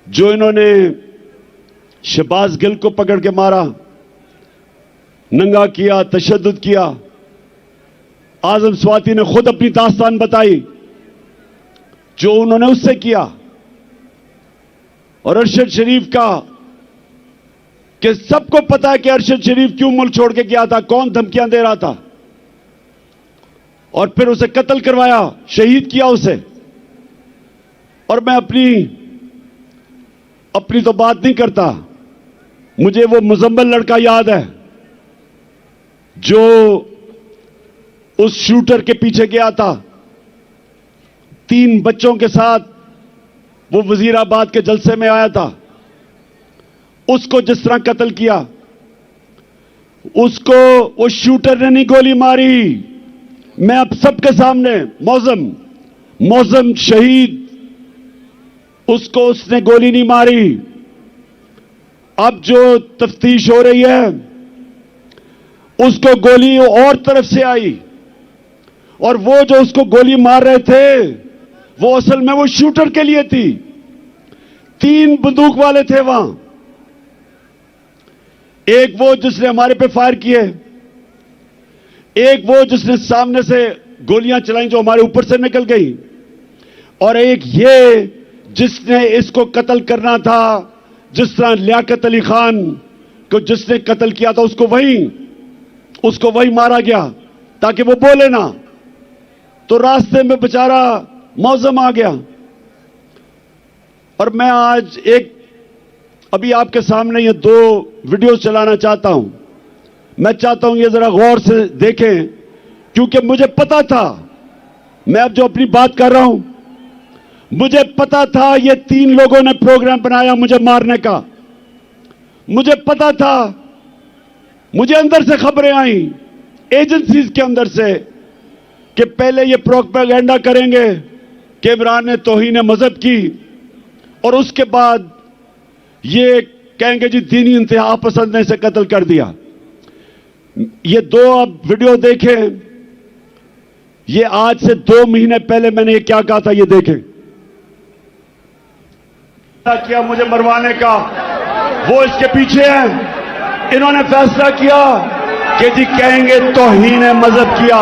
जो इन्होंने शहबाज गिल को पकड़ के मारा, नंगा किया, तशद्दुद किया, आजम स्वाति ने खुद अपनी दास्तान बताई जो उन्होंने उससे किया। और अरशद शरीफ का कि सबको पता है कि अरशद शरीफ क्यों मुल्क छोड़ के गया था, कौन धमकियां दे रहा था, और फिर उसे कत्ल करवाया, शहीद किया उसे। और मैं अपनी तो बात नहीं करता, मुझे वो मुजम्मिल लड़का याद है जो उस शूटर के पीछे गया था, 3 बच्चों के साथ वो वजीराबाद के जलसे में आया था, उसको जिस तरह कत्ल किया, उसको वो शूटर ने नहीं गोली मारी। मैं अब सबके सामने मौजम शहीद, उसको उसने गोली नहीं मारी। अब जो तफ्तीश हो रही है, उसको गोली और तरफ से आई, और वो जो उसको गोली मार रहे थे वो असल में वो शूटर के लिए थी। 3 बंदूक वाले थे वहां, एक वो जिसने हमारे पे फायर किए, एक वो जिसने सामने से गोलियां चलाई जो हमारे ऊपर से निकल गई, और एक ये जिसने इसको कत्ल करना था। जिस तरह लियाकत अली खान को जिसने कत्ल किया था उसको वही मारा गया ताकि वो बोले ना। तो रास्ते में बेचारा मौजम आ गया। और मैं आज अभी आपके सामने ये 2 वीडियोस चलाना चाहता हूं। मैं चाहता हूं ये जरा गौर से देखें, क्योंकि मुझे पता था, मैं अब जो अपनी बात कर रहा हूं, मुझे पता था ये 3 लोगों ने प्रोग्राम बनाया मुझे मारने का। मुझे पता था, मुझे अंदर से खबरें आई एजेंसीज के अंदर से कि पहले ये प्रोपेगेंडा करेंगे कि इमरान ने तौहीन मजहब की, और उसके बाद ये कहेंगे जी दीनी इंतहा पसंद ने इसे कत्ल कर दिया। ये 2 अब वीडियो देखें। ये आज से 2 महीने पहले मैंने ये क्या कहा था, ये देखें। किया मुझे मरवाने का, वो इसके पीछे हैं। इन्होंने फैसला किया कि जी कहेंगे तौहीन मजहब किया,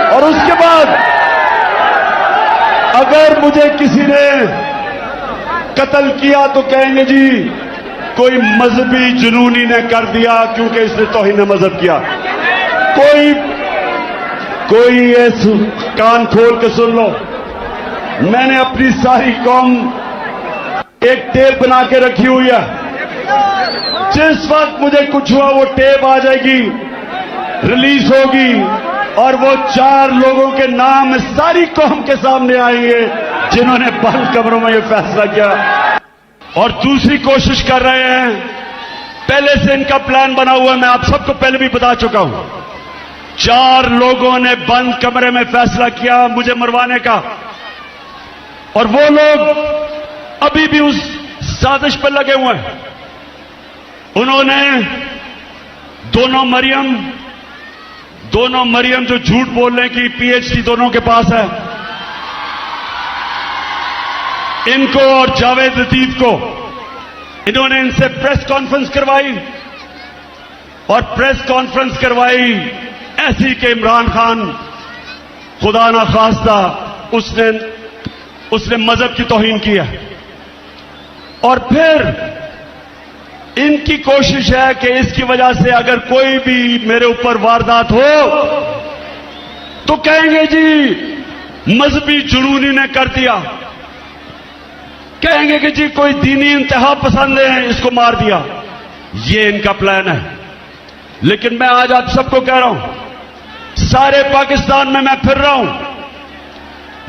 और उसके बाद अगर मुझे किसी ने कत्ल किया तो कहेंगे जी कोई मजहबी जुनूनी ने कर दिया क्योंकि इसने तौहीन मजहब किया। कोई ये कान खोल के सुन लो, मैंने अपनी सारी कौम एक टेप बना के रखी हुई है। जिस वक्त मुझे कुछ हुआ वो टेप आ जाएगी, रिलीज होगी, और वो 4 लोगों के नाम सारी कौम के सामने आएंगे जिन्होंने बंद कमरों में ये फैसला किया और दूसरी कोशिश कर रहे हैं। पहले से इनका प्लान बना हुआ है, मैं आप सबको पहले भी बता चुका हूं। 4 लोगों ने बंद कमरे में फैसला किया मुझे मरवाने का, और वो लोग अभी भी उस साजिश पर लगे हुए हैं। उन्होंने दोनों मरियम जो झूठ बोलने की पीएचडी दोनों के पास है, इनको और जावेद लतीफ को, इन्होंने इनसे प्रेस कॉन्फ्रेंस करवाई, और प्रेस कॉन्फ्रेंस करवाई ऐसी कि इमरान खान खुदा ना खास्ता उसने मजहब की तौहीन की है। और फिर इनकी कोशिश है कि इसकी वजह से अगर कोई भी मेरे ऊपर वारदात हो तो कहेंगे जी मजहबी जुनूनी ने कर दिया, कहेंगे कि जी कोई दीनी इंतहा पसंद है इसको मार दिया। ये इनका प्लान है। लेकिन मैं आज आप सबको कह रहा हूं, सारे पाकिस्तान में मैं फिर रहा हूं,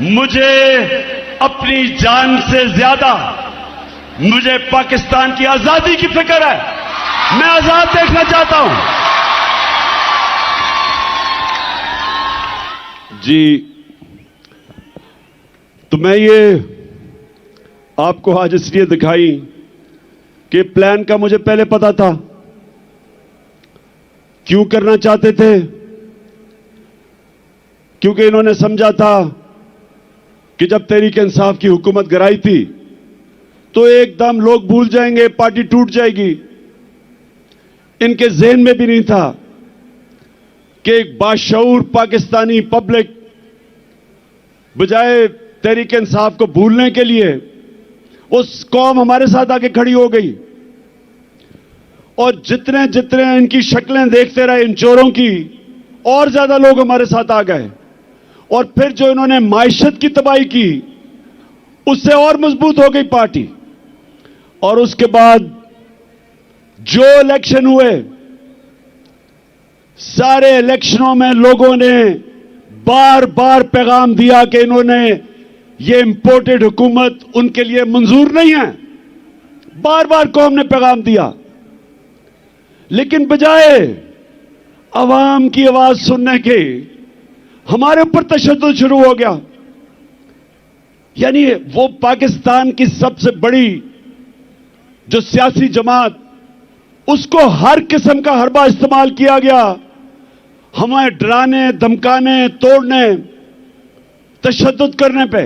मुझे अपनी जान से ज्यादा मुझे पाकिस्तान की आजादी की फिक्र है। मैं आजाद देखना चाहता हूं। जी, तो मैं ये आपको आज इसलिए दिखाई कि प्लान का मुझे पहले पता था। क्यों करना चाहते थे? क्योंकि इन्होंने समझा था कि जब तहरीक इंसाफ की हुकूमत गिराई थी तो एकदम लोग भूल जाएंगे, पार्टी टूट जाएगी। इनके ज़हन में भी नहीं था कि एक बाशऊर पाकिस्तानी पब्लिक बजाय तहरीक इंसाफ को भूलने के लिए उस कौम हमारे साथ आके खड़ी हो गई। और जितने जितने इनकी शक्लें देखते रहे इन चोरों की, और ज्यादा लोग हमारे साथ आ गए। और फिर जो इन्होंने माइशत की तबाही की, उससे और मजबूत हो गई पार्टी। और उसके बाद जो इलेक्शन हुए, सारे इलेक्शनों में लोगों ने बार बार पैगाम दिया कि इन्होंने ये इंपोर्टेड हुकूमत उनके लिए मंजूर नहीं है। बार बार कौम ने पैगाम दिया, लेकिन बजाय अवाम की आवाज सुनने के हमारे ऊपर तशद्दुद शुरू हो गया। यानी वो पाकिस्तान की सबसे बड़ी जो सियासी जमात, उसको हर किस्म का हरबा इस्तेमाल किया गया, हमें डराने, धमकाने, तोड़ने, तशद्दुद करने पे।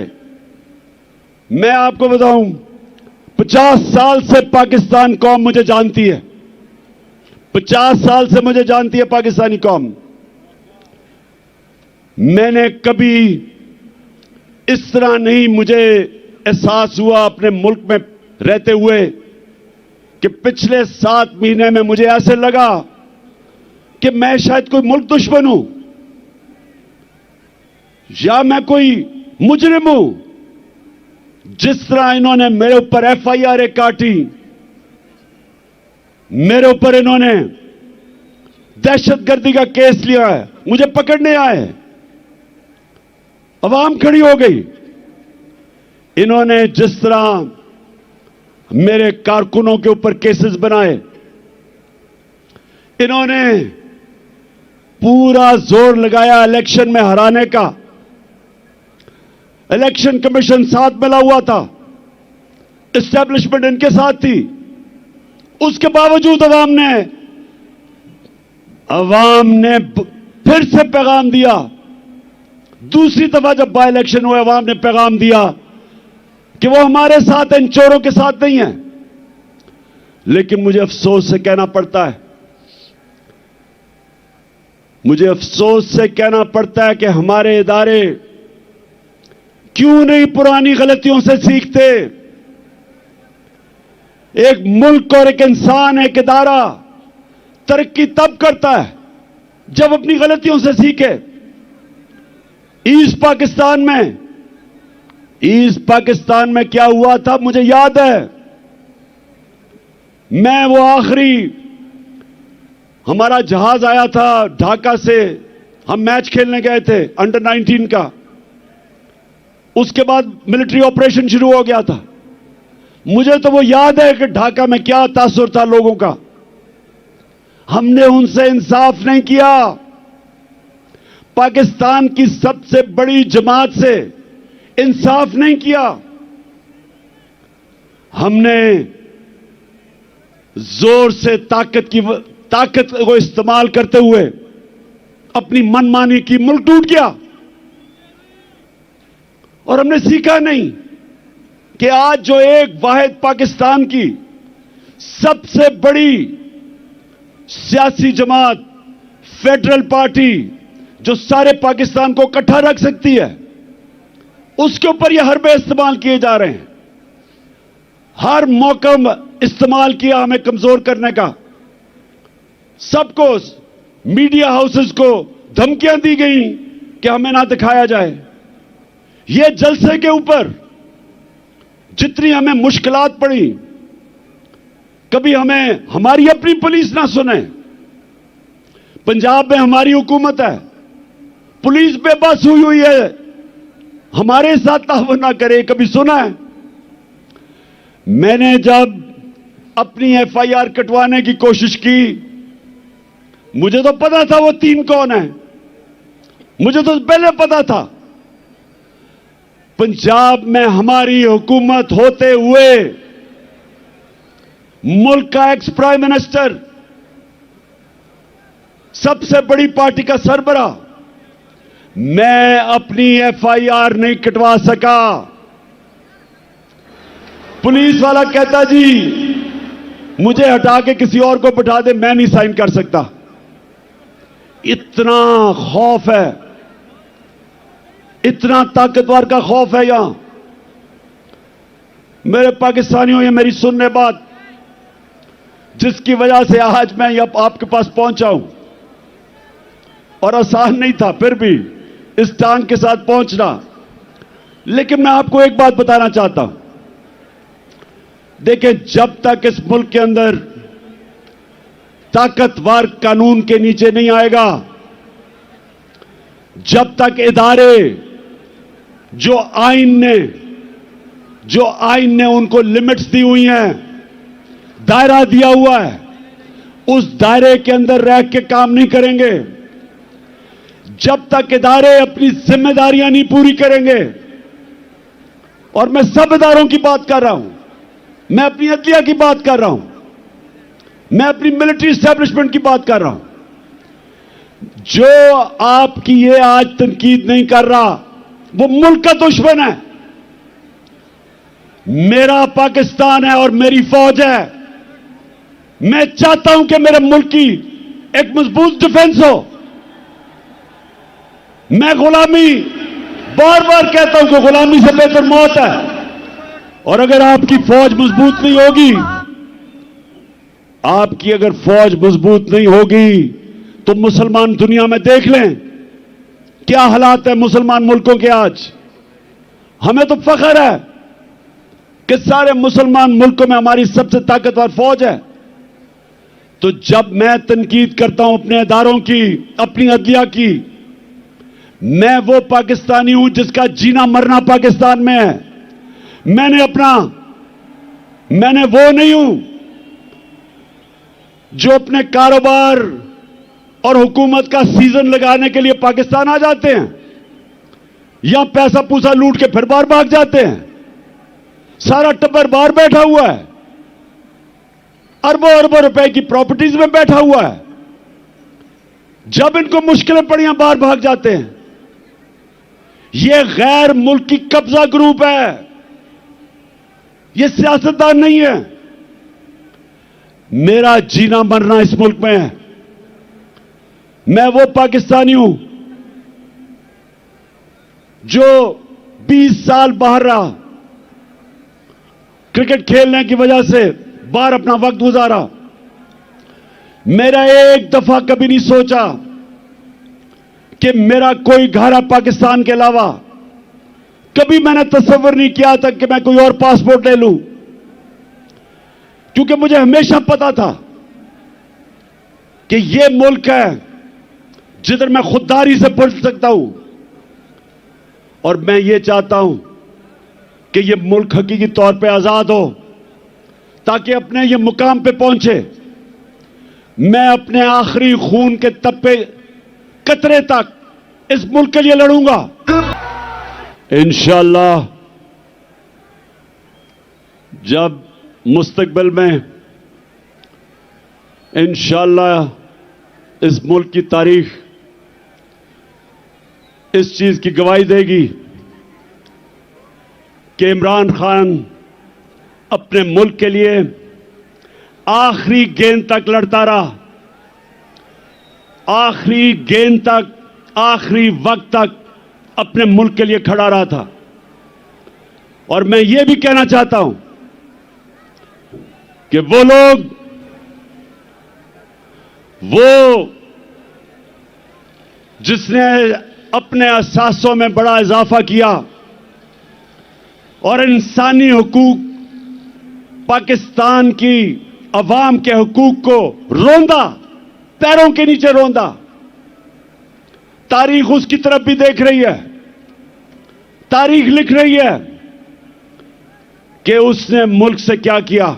मैं आपको बताऊं, 50 साल से पाकिस्तान कौम मुझे जानती है, 50 साल से मुझे जानती है पाकिस्तानी कौम। मैंने कभी इस तरह नहीं मुझे एहसास हुआ अपने मुल्क में रहते हुए कि पिछले 7 महीने में मुझे ऐसे लगा कि मैं शायद कोई मुल्क दुश्मन हूं या मैं कोई मुजरिम हूं। जिस तरह इन्होंने मेरे ऊपर एफआईआर काटी, मेरे ऊपर इन्होंने दहशतगर्दी का केस लिया है, मुझे पकड़ने आए, अवाम खड़ी हो गई। इन्होंने जिस तरह मेरे कारकुनों के ऊपर केसेस बनाए, इन्होंने पूरा जोर लगाया इलेक्शन में हराने का। इलेक्शन कमीशन साथ मिला हुआ था, एस्टेब्लिशमेंट इनके साथ थी, उसके बावजूद अवाम ने फिर से पैगाम दिया। दूसरी दफा जब बाय इलेक्शन हुए, अवाम ने पैगाम दिया कि वो हमारे साथ इन चोरों के साथ नहीं है। लेकिन मुझे अफसोस से कहना पड़ता है, मुझे अफसोस से कहना पड़ता है कि हमारे इदारे क्यों नहीं पुरानी गलतियों से सीखते। एक मुल्क और एक इंसान, एक इदारा तरक्की तब करता है जब अपनी गलतियों से सीखे। ईस्ट पाकिस्तान में क्या हुआ था मुझे याद है। मैं वो आखिरी हमारा जहाज आया था ढाका से, हम मैच खेलने गए थे अंडर 19 का, उसके बाद मिलिट्री ऑपरेशन शुरू हो गया था। मुझे तो वो याद है कि ढाका में क्या तासुर था लोगों का। हमने उनसे इंसाफ नहीं किया। पाकिस्तान की सबसे बड़ी जमात से इंसाफ नहीं किया। हमने जोर से ताकत को इस्तेमाल करते हुए अपनी मनमानी की, मुल्क टूट गया। और हमने सीखा नहीं कि आज जो एक वाहिद पाकिस्तान की सबसे बड़ी सियासी जमात, फेडरल पार्टी, जो सारे पाकिस्तान को इकट्ठा रख सकती है, उसके ऊपर यह हरबे इस्तेमाल किए जा रहे हैं। हर मौका इस्तेमाल किया हमें कमजोर करने का। सबको, मीडिया हाउसेस को धमकियां दी गई कि हमें ना दिखाया जाए। यह जलसे के ऊपर जितनी हमें मुश्किलात पड़ी, कभी हमें हमारी अपनी पुलिस ना सुने। पंजाब में हमारी हुकूमत है, पुलिस बेबस हुई है, हमारे साथ ताउन ना करे, कभी सुना है? मैंने जब अपनी एफआईआर कटवाने की कोशिश की, मुझे तो पता था वो 3 कौन है, मुझे तो पहले पता था। पंजाब में हमारी हुकूमत होते हुए मुल्क का एक्स प्राइम मिनिस्टर, सबसे बड़ी पार्टी का सरबरा, मैं अपनी एफआईआर नहीं कटवा सका। पुलिस वाला कहता जी मुझे हटा के किसी और को बिठा दे, मैं नहीं साइन कर सकता। इतना खौफ है, इतना ताकतवर का खौफ है यहां। मेरे पाकिस्तानियों, ये मेरी सुनने बात, जिसकी वजह से आज मैं अब आपके पास पहुंचा हूं, और आसान नहीं था फिर भी इस टांग के साथ पहुंचना। लेकिन मैं आपको एक बात बताना चाहता हूं, देखिए, जब तक इस मुल्क के अंदर ताकतवर कानून के नीचे नहीं आएगा, जब तक इदारे जो आईन ने उनको लिमिट्स दी हुई हैं, दायरा दिया हुआ है, उस दायरे के अंदर रह के काम नहीं करेंगे। जब तक इदारे अपनी जिम्मेदारियां नहीं पूरी करेंगे, और मैं सब इदारों की बात कर रहा हूं, मैं अपनी अदलिया की बात कर रहा हूं, मैं अपनी मिलिट्री एस्टेब्लिशमेंट की बात कर रहा हूं, जो आपकी ये आज तनकीद नहीं कर रहा वो मुल्क का दुश्मन है। मेरा पाकिस्तान है और मेरी फौज है। मैं चाहता हूं कि मेरे मुल्क की एक मजबूत डिफेंस हो। मैं गुलामी बार बार कहता हूं कि गुलामी से बेहतर मौत है, और अगर आपकी फौज मजबूत नहीं होगी, आपकी अगर फौज मजबूत नहीं होगी तो मुसलमान दुनिया में देख लें क्या हालात है मुसलमान मुल्कों के आज। हमें तो फख्र है कि सारे मुसलमान मुल्कों में हमारी सबसे ताकतवर फौज है। तो जब मैं तनकीद करता हूं अपने इदारों की, अपनी अदलिया की, मैं वो पाकिस्तानी हूं जिसका जीना मरना पाकिस्तान में है। मैंने वो नहीं हूं जो अपने कारोबार और हुकूमत का सीजन लगाने के लिए पाकिस्तान आ जाते हैं, या पैसा पूसा लूट के फिर बाहर भाग जाते हैं। सारा टब्बर बाहर बैठा हुआ है, अरबों अरबों रुपए की प्रॉपर्टीज में बैठा हुआ है। जब इनको मुश्किलें पड़ियां बाहर भाग जाते हैं। यह गैर मुल्की कब्जा ग्रुप है, यह सियासतदान नहीं है। मेरा जीना मरना इस मुल्क में है। मैं वो पाकिस्तानी हूं जो 20 साल बाहर रहा, क्रिकेट खेलने की वजह से बाहर अपना वक्त गुजारा। मेरा एक दफा कभी नहीं सोचा कि मेरा कोई घर है पाकिस्तान के अलावा। कभी मैंने तस्वीर नहीं किया था कि मैं कोई और पासपोर्ट ले लूं, क्योंकि मुझे हमेशा पता था कि यह मुल्क है जिधर मैं खुददारी से बढ़ सकता हूं। और मैं ये चाहता हूं कि यह मुल्क हकीकी तौर पे आजाद हो, ताकि अपने ये मुकाम पे पहुंचे। मैं अपने आखिरी खून के तप्पे कतरे तक इस मुल्क के लिए लड़ूंगा। इंशाअल्लाह जब मुस्तकबिल में इंशाअल्लाह इस मुल्क की तारीख इस चीज की गवाही देगी कि इमरान खान अपने मुल्क के लिए आखिरी गेंद तक लड़ता रहा, आखिरी गेंद तक, आखिरी वक्त तक अपने मुल्क के लिए खड़ा रहा था। और मैं ये भी कहना चाहता हूं कि वो लोग जिसने अपने अहसासों में बड़ा इजाफा किया और इंसानी हुकूक, पाकिस्तान की अवाम के हुकूक को रोंदा, पैरों के नीचे रोंदा, तारीख उसकी तरफ भी देख रही है। तारीख लिख रही है कि उसने मुल्क से क्या किया,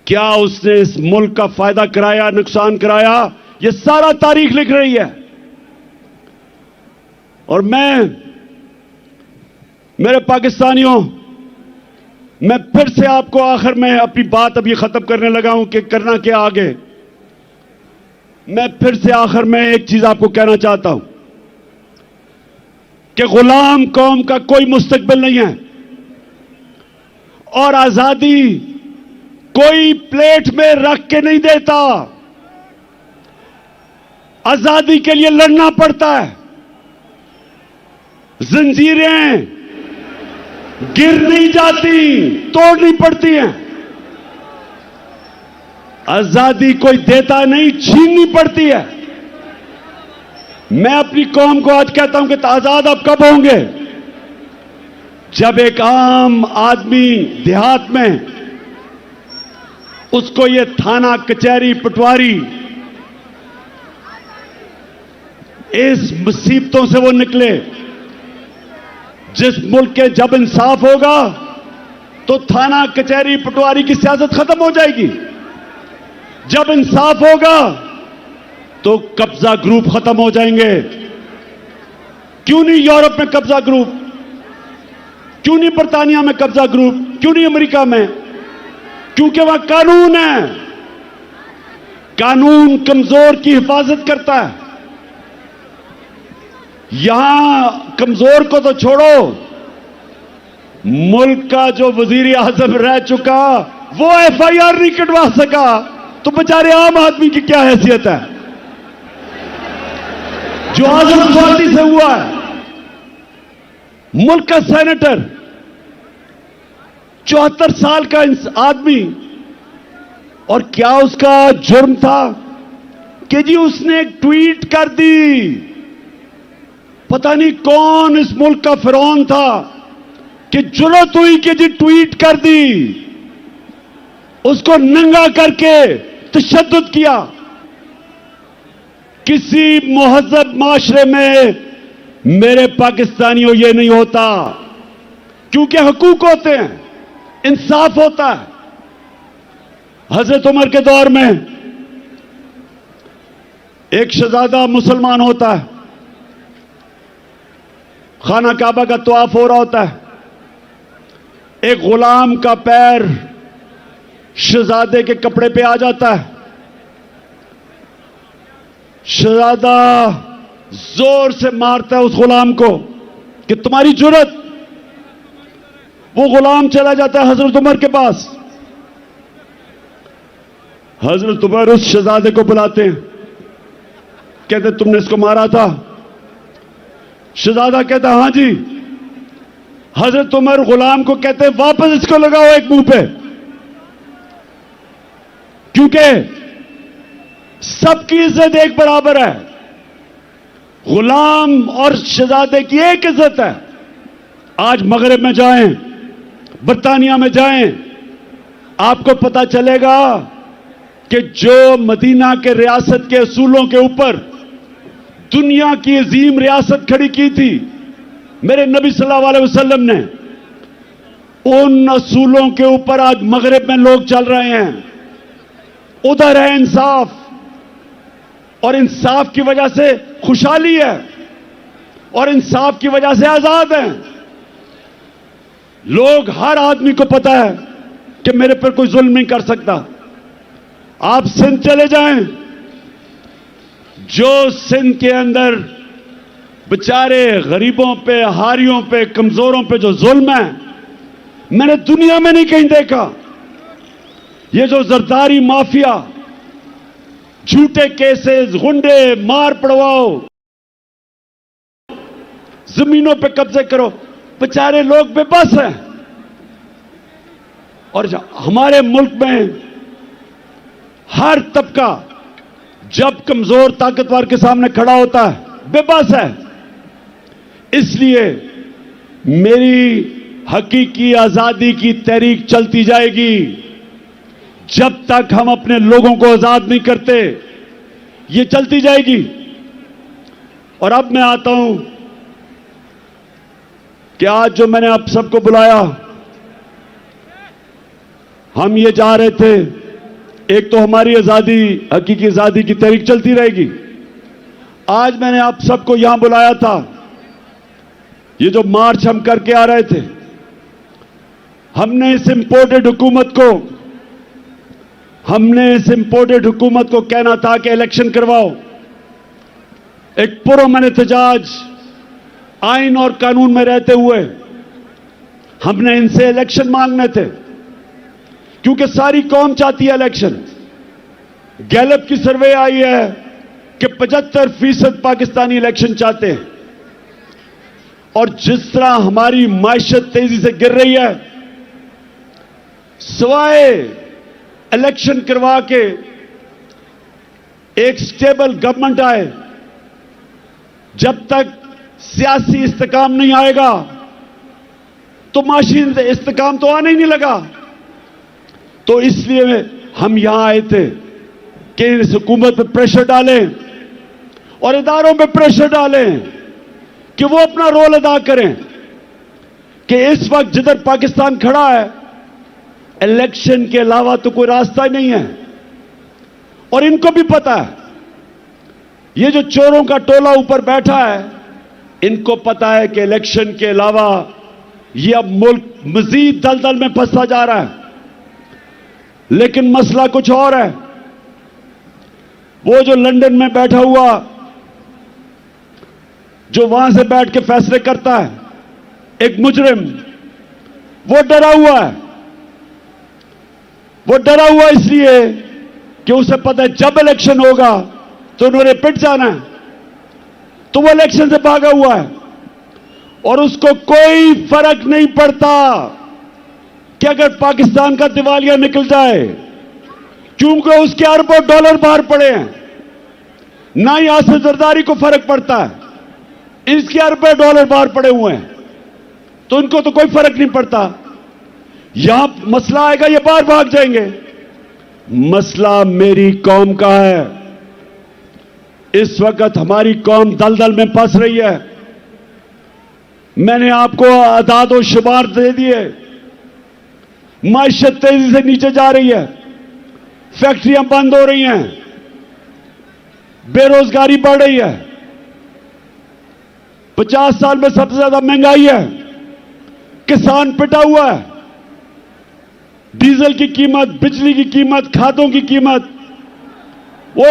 क्या उसने इस मुल्क का फायदा कराया, नुकसान कराया, यह सारा तारीख लिख रही है। और मेरे पाकिस्तानियों, मैं फिर से आपको आखिर में अपनी बात अभी खत्म करने लगा हूं कि करना क्या आगे। मैं फिर से आखिर में एक चीज आपको कहना चाहता हूं कि गुलाम कौम का कोई मुस्तकबिल नहीं है, और आजादी कोई प्लेट में रख के नहीं देता। आजादी के लिए लड़ना पड़ता है। जंजीरें गिर नहीं जाती, तोड़नी पड़ती हैं। आजादी कोई देता नहीं, छीननी पड़ती है। मैं अपनी कौम को आज कहता हूं कि आजाद आप कब होंगे? जब एक आम आदमी देहात में उसको ये थाना, कचहरी, पटवारी, इस मुसीबतों से वो निकले, जिस मुल्क के जब इंसाफ होगा तो थाना कचहरी पटवारी की सियासत खत्म हो जाएगी। जब इंसाफ होगा तो कब्जा ग्रुप खत्म हो जाएंगे। क्यों नहीं यूरोप में कब्जा ग्रुप, क्यों नहीं बर्तानिया में कब्जा ग्रुप, क्यों नहीं अमेरिका में? क्योंकि वहां कानून है। कानून कमजोर की हिफाजत करता है। यहां कमजोर को तो छोड़ो, मुल्क का जो वजीर आजम रह चुका वो एफआईआर नहीं कटवा सका, तो बेचारे आम आदमी की क्या हैसियत है जो आजम पार्टी से हुआ है? मुल्क का सेनेटर 74 साल का आदमी, और क्या उसका जुर्म था कि जी उसने एक ट्वीट कर दी। पता नहीं कौन इस मुल्क का फिरौन था कि जुर्रत हुई कि जी ट्वीट कर दी, उसको नंगा करके तशद्दुद किया। किसी मुहज़्ज़ब माशरे में मेरे पाकिस्तानियों ये नहीं होता, क्योंकि हुकूक होते हैं, इंसाफ होता है। हजरत उमर के दौर में एक शहजादा मुसलमान होता है, खाना काबा का तवाफ हो रहा होता है, एक गुलाम का पैर शहजादे के कपड़े पे आ जाता है। शहजादा जोर से मारता है उस गुलाम को कि तुम्हारी जुर्रत। वो गुलाम चला जाता है हजरत उमर के पास। हजरत उमर उस शहजादे को बुलाते हैं, कहते तुमने इसको मारा था? शहजादा कहता हां जी। हजरत उमर गुलाम को कहते हैं वापस इसको लगाओ एक मुंह पे, क्योंकि सबकी इज्जत एक बराबर है। गुलाम और शहजादे की एक इज्जत है। आज मगरिब में जाएं, बर्तानिया में जाएं, आपको पता चलेगा कि जो मदीना के रियासत के असूलों के ऊपर दुनिया की अजीम रियासत खड़ी की थी मेरे नबी सल्लल्लाहु अलैहि वसल्लम ने, उन असूलों के ऊपर आज मगरिब में लोग चल रहे हैं। उधर है इंसाफ, और इंसाफ की वजह से खुशहाली है, और इंसाफ की वजह से आजाद हैं लोग। हर आदमी को पता है कि मेरे पर कोई जुल्म नहीं कर सकता। आप सिंध चले जाएं, जो सिंध के अंदर बेचारे गरीबों पे, हारियों पे, कमजोरों पे जो जुल्म है, मैंने दुनिया में नहीं कहीं देखा। ये जो जरदारी माफिया, झूठे केसेस, गुंडे, मार पड़वाओ, जमीनों पे कब्जे करो, बेचारे लोग बेबस हैं। और हमारे मुल्क में हर तबका जब कमजोर ताकतवर के सामने खड़ा होता है बेबस है। इसलिए मेरी हकीकी आजादी की तहरीक चलती जाएगी जब तक हम अपने लोगों को आजाद नहीं करते। ये चलती जाएगी। और अब मैं आता हूं कि आज जो मैंने आप सबको बुलाया, हम ये जा रहे थे, एक तो हमारी आजादी, हकीकी आजादी की तहरीक चलती रहेगी। आज मैंने आप सबको यहां बुलाया था, ये जो मार्च हम करके आ रहे थे, हमने इस इंपोर्टेड हुकूमत को कहना था कि इलेक्शन करवाओ। एक पुरअमन एहतजाज आइन और कानून में रहते हुए हमने इनसे इलेक्शन मांगने थे, क्योंकि सारी कौम चाहती है इलेक्शन। गैलप की सर्वे आई है कि 75% पाकिस्तानी इलेक्शन चाहते हैं। और जिस तरह हमारी मायशत तेजी से गिर रही है, सवाए इलेक्शन करवा के एक स्टेबल गवर्नमेंट आए, जब तक सियासी इस्तेकाम नहीं आएगा तो माशी इस्तेकाम तो आने ही नहीं लगा। तो इसलिए हम यहां आए थे कि इस हुकूमत पर प्रेशर डालें और इदारों पर प्रेशर डालें कि वो अपना रोल अदा करें। कि इस वक्त जिधर पाकिस्तान खड़ा है, इलेक्शन के अलावा तो कोई रास्ता ही नहीं है। और इनको भी पता है, ये जो चोरों का टोला ऊपर बैठा है, इनको पता है कि इलेक्शन के अलावा ये अब मुल्क मजीद दलदल में फंसता जा रहा है। लेकिन मसला कुछ और है। वो जो लंदन में बैठा हुआ, जो वहां से बैठ के फैसले करता है, एक मुजरिम, वो डरा हुआ है। वो डरा हुआ इसलिए कि उसे पता है जब इलेक्शन होगा तो उन्होंने पिट जाना है, तो वो इलेक्शन से भागा हुआ है। और उसको कोई फर्क नहीं पड़ता कि अगर पाकिस्तान का दिवालिया निकल जाए, क्योंकि उसके अरबों डॉलर बाहर पड़े हैं। ना ही आसिफ जरदारी को फर्क पड़ता है, इसके अरबों डॉलर बाहर पड़े हुए हैं, तो इनको तो कोई फर्क नहीं पड़ता। यहां मसला आएगा, ये बाहर भाग जाएंगे। मसला मेरी कौम का है। इस वक्त हमारी कौम दलदल में फंस रही है। मैंने आपको आदाद और शुमार दे दिए। माइशत तेजी से नीचे जा रही है, फैक्ट्रियां बंद हो रही हैं, बेरोजगारी बढ़ रही है, 50 साल में सबसे ज्यादा महंगाई है, किसान पिटा हुआ है, डीजल की कीमत, बिजली की कीमत, खादों की कीमत, वो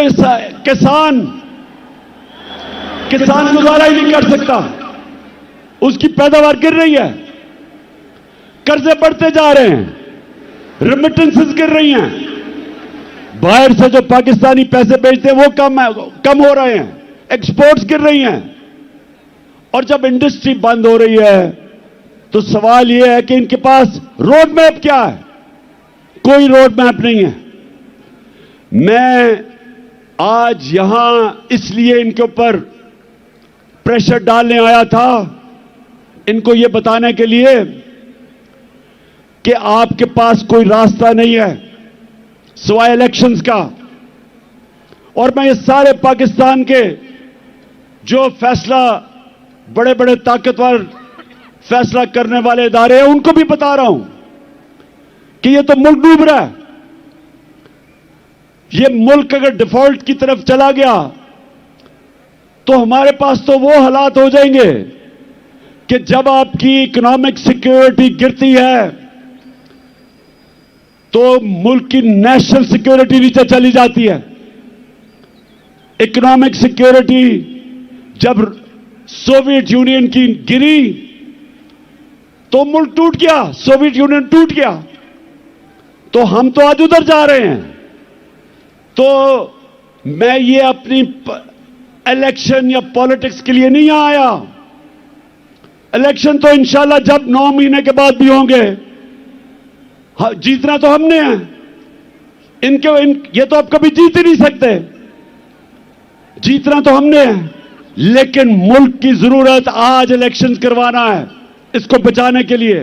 किसान गुजारा ही नहीं कर सकता, उसकी पैदावार गिर रही है, कर्जे बढ़ते जा रहे हैं, रेमिटेंसेस गिर रही हैं, बाहर से जो पाकिस्तानी पैसे भेजते हैं वो कम हो रहे हैं, एक्सपोर्ट्स गिर रही हैं। और जब इंडस्ट्री बंद हो रही है तो सवाल यह है कि इनके पास रोड मैप क्या है? कोई रोड मैप नहीं है। मैं आज यहां इसलिए इनके ऊपर प्रेशर डालने आया था, इनको यह बताने के लिए कि आपके पास कोई रास्ता नहीं है सिवाय इलेक्शंस का। और मैं ये सारे पाकिस्तान के जो फैसला, बड़े बड़े ताकतवर फैसला करने वाले इदारे हैं, उनको भी बता रहा हूं कि ये तो मुल्क डूब रहा है। ये मुल्क अगर डिफॉल्ट की तरफ चला गया तो हमारे पास तो वो हालात हो जाएंगे कि जब आपकी इकोनॉमिक सिक्योरिटी गिरती है तो मुल्क की नेशनल सिक्योरिटी नीचे चली जाती है। इकोनॉमिक सिक्योरिटी जब सोवियत यूनियन की गिरी तो मुल्क टूट गया, सोवियत यूनियन टूट गया। तो हम तो आज उधर जा रहे हैं। तो मैं ये अपनी इलेक्शन या पॉलिटिक्स के लिए नहीं आया। इलेक्शन तो इंशाल्लाह जब 9 महीने के बाद भी होंगे, जीतना तो हमने है। ये तो आप कभी जीत ही नहीं सकते। जीतना तो हमने है, लेकिन मुल्क की जरूरत आज इलेक्शन करवाना है, इसको बचाने के लिए।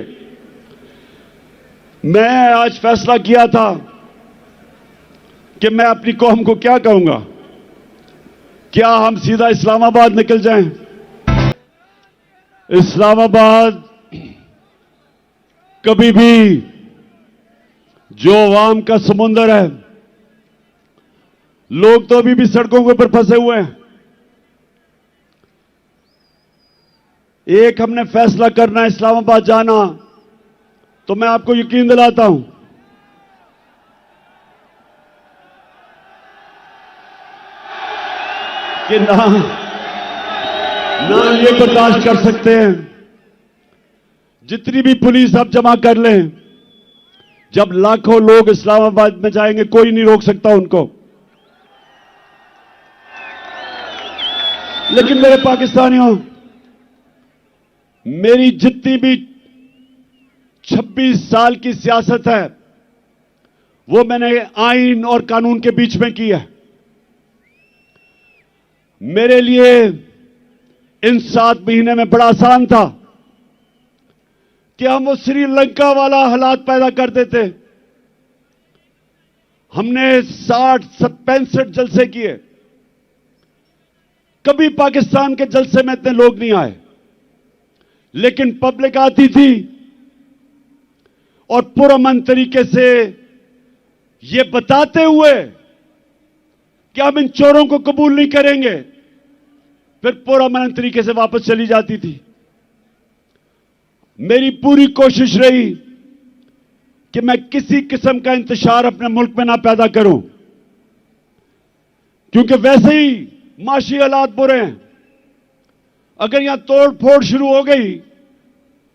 मैं आज फैसला किया था कि मैं अपनी कौम को क्या कहूंगा। क्या हम सीधा इस्लामाबाद निकल जाएं? इस्लामाबाद कभी भी जो अवाम का समुंदर है, लोग तो अभी भी सड़कों के ऊपर फंसे हुए हैं। एक हमने फैसला करना है इस्लामाबाद जाना, तो मैं आपको यकीन दिलाता हूं कि ना ये बर्दाश्त कर सकते हैं। जितनी भी पुलिस आप जमा कर लें, जब लाखों लोग इस्लामाबाद में जाएंगे कोई नहीं रोक सकता उनको। लेकिन मेरे पाकिस्तानियों, मेरी जितनी भी 26 साल की सियासत है वो मैंने आइन और कानून के बीच में की है। मेरे लिए इन 7 महीने में बड़ा आसान था कि हम वो श्रीलंका वाला हालात पैदा कर देते। हमने 65 जलसे किए, कभी पाकिस्तान के जलसे में इतने लोग नहीं आए। लेकिन पब्लिक आती थी और पुरअमन तरीके से ये बताते हुए कि हम इन चोरों को कबूल नहीं करेंगे, फिर पुरअमन तरीके से वापस चली जाती थी। मेरी पूरी कोशिश रही कि मैं किसी किस्म का इंतशार अपने मुल्क में ना पैदा करूं, क्योंकि वैसे ही माशी हालात बुरे हैं। अगर यहां तोड़ फोड़ शुरू हो गई,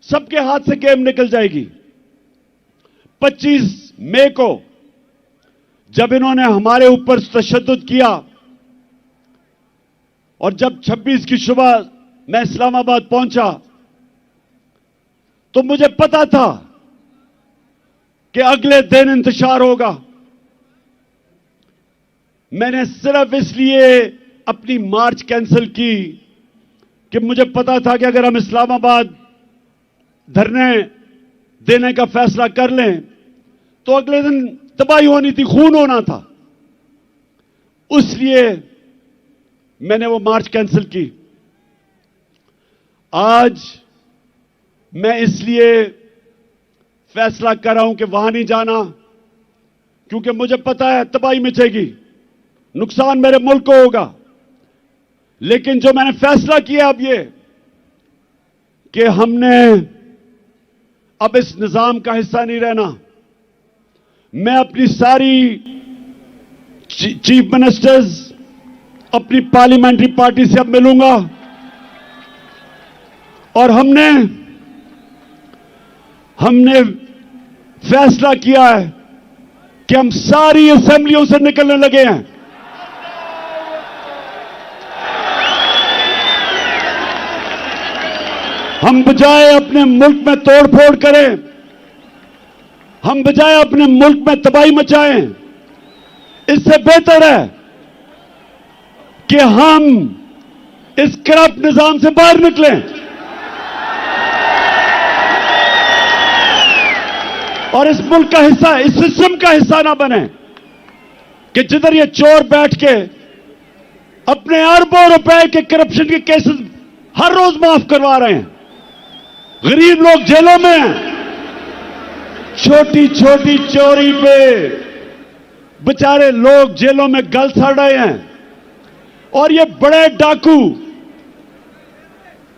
सबके हाथ से गेम निकल जाएगी। 25 मई को जब इन्होंने हमारे ऊपर तशद्दुद किया और जब 26 की सुबह मैं इस्लामाबाद पहुंचा, तो मुझे पता था कि अगले दिन इंतशार होगा। मैंने सिर्फ इसलिए अपनी मार्च कैंसिल की कि मुझे पता था कि अगर हम इस्लामाबाद धरने देने का फैसला कर लें तो अगले दिन तबाही होनी थी, खून होना था। इसलिए मैंने वो मार्च कैंसिल की। आज मैं इसलिए फैसला कर रहा हूं कि वहां नहीं जाना, क्योंकि मुझे पता है तबाही मचेगी, नुकसान मेरे मुल्क को होगा। लेकिन जो मैंने फैसला किया अब ये कि हमने अब इस निजाम का हिस्सा नहीं रहना। मैं अपनी सारी चीफ मिनिस्टर्स, अपनी पार्लियामेंट्री पार्टी से अब मिलूंगा और हमने फैसला किया है कि हम सारी असेंबलियों से निकलने लगे हैं। हम बजाय अपने मुल्क में तोड़फोड़ करें, हम बजाय अपने मुल्क में तबाही मचाएं, इससे बेहतर है कि हम इस करप्ट निजाम से बाहर निकलें और इस मुल्क का हिस्सा, इस सिस्टम का हिस्सा ना बने कि जिधर ये चोर बैठ के अपने अरबों रुपए के करप्शन के केसेस हर रोज माफ करवा रहे हैं। गरीब लोग जेलों में हैं, छोटी छोटी चोरी पे बेचारे लोग जेलों में गल सड़ रहे हैं और ये बड़े डाकू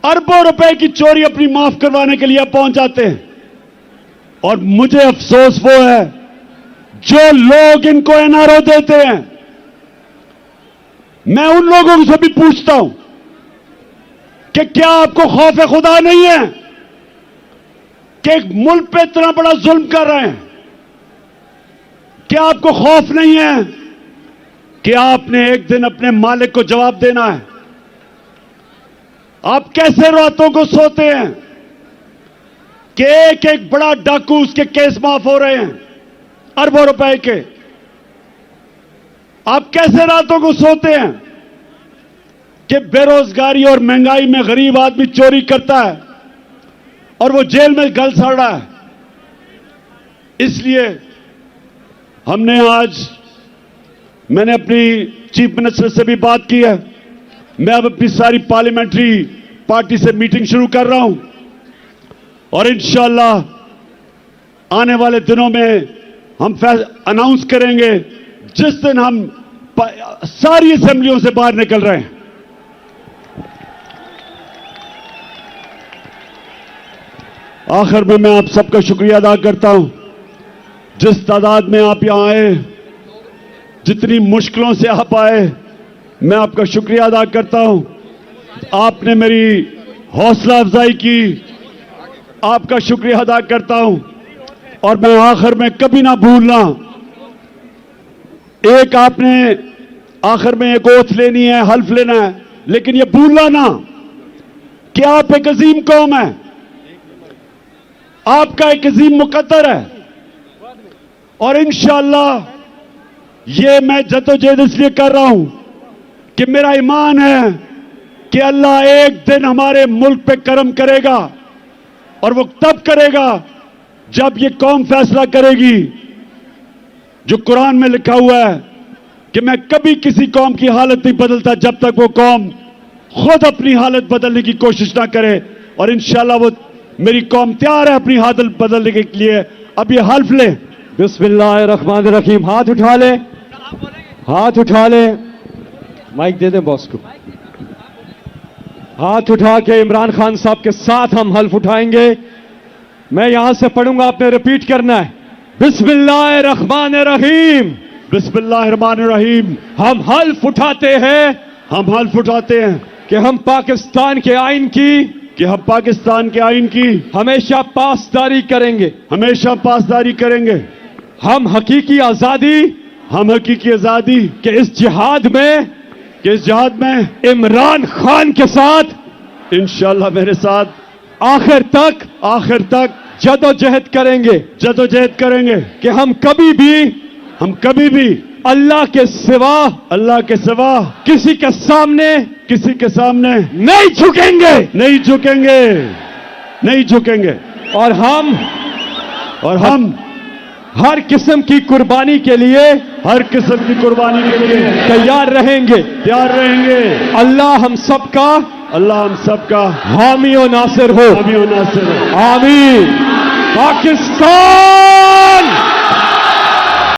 अरबों रुपए की चोरी अपनी माफ करवाने के लिए पहुंच जाते हैं। और मुझे अफसोस वो है जो लोग इनको एनआरओ देते हैं। मैं उन लोगों से भी पूछता हूं कि क्या आपको खौफ खुदा नहीं है कि एक मुल्क पे इतना बड़ा जुल्म कर रहे हैं? क्या आपको खौफ नहीं है कि आपने एक दिन अपने मालिक को जवाब देना है? आप कैसे रातों को सोते हैं कि एक एक बड़ा डाकू, उसके केस माफ हो रहे हैं अरबों रुपए के? आप कैसे रातों को सोते हैं कि बेरोजगारी और महंगाई में गरीब आदमी चोरी करता है और वो जेल में गल सड़ रहा है? इसलिए मैंने अपनी चीफ मिनिस्टर से भी बात की है। मैं अब अपनी सारी पार्लियामेंट्री पार्टी से मीटिंग शुरू कर रहा हूं और इंशाअल्लाह आने वाले दिनों में हम अनाउंस करेंगे जिस दिन हम सारी असेंबलियों से बाहर निकल रहे हैं। आखिर में मैं आप सबका शुक्रिया अदा करता हूं, जिस तादाद में आप यहां आए, जितनी मुश्किलों से आप आए, मैं आपका शुक्रिया अदा करता हूं। आपने मेरी हौसला अफजाई की, आपका शुक्रिया अदा करता हूं। और मैं आखिर में कभी ना भूलना, एक आपने आखिर में एक ओथ लेनी है, हल्फ लेना है, लेकिन यह भूलना ना कि आप एक अजीम कौम है, आपका एक अजीम मुकद्दर है। और इंशाअल्लाह ये मैं जद्दोजहद इसलिए कर रहा हूं कि मेरा ईमान है कि अल्लाह एक दिन हमारे मुल्क पे करम करेगा और वो तब करेगा जब ये कौम फैसला करेगी। जो कुरान में लिखा हुआ है कि मैं कभी किसी कौम की हालत नहीं बदलता जब तक वो कौम खुद अपनी हालत बदलने की कोशिश ना करे। और इंशाल्लाह वो मेरी कौम तैयार है अपनी हालत बदलने के लिए। अब ये हल्फ लें। बिस्मिल्लाहिर्रहमानिर्रहीम। हाथ उठा ले, हाथ उठा ले, माइक दे दें बॉस को। हाथ उठा के इमरान खान साहब के साथ हम हल्फ उठाएंगे। मैं यहां से पढ़ूंगा, आपने रिपीट करना है। बिस्मिल्लाहिर्रहमानिर्रहीम। बिस्मिल्लाहिर्रहमानिर्रहीम। हम हल्फ उठाते हैं, हम हल्फ उठाते हैं कि हम पाकिस्तान के आइन कि हम पाकिस्तान के आइन की हमेशा पासदारी करेंगे, हमेशा पासदारी करेंगे। हम हकीकी आजादी के इस जिहाद में इमरान खान के साथ इंशाल्लाह मेरे साथ आखिर तक जदोजहद करेंगे कि हम कभी भी अल्लाह के सिवा किसी के सामने नहीं झुकेंगे। और हम हर किस्म की कुर्बानी के लिए तैयार रहेंगे। अल्लाह हम सबका हामी और नासिर हो। आमीन। पाकिस्तान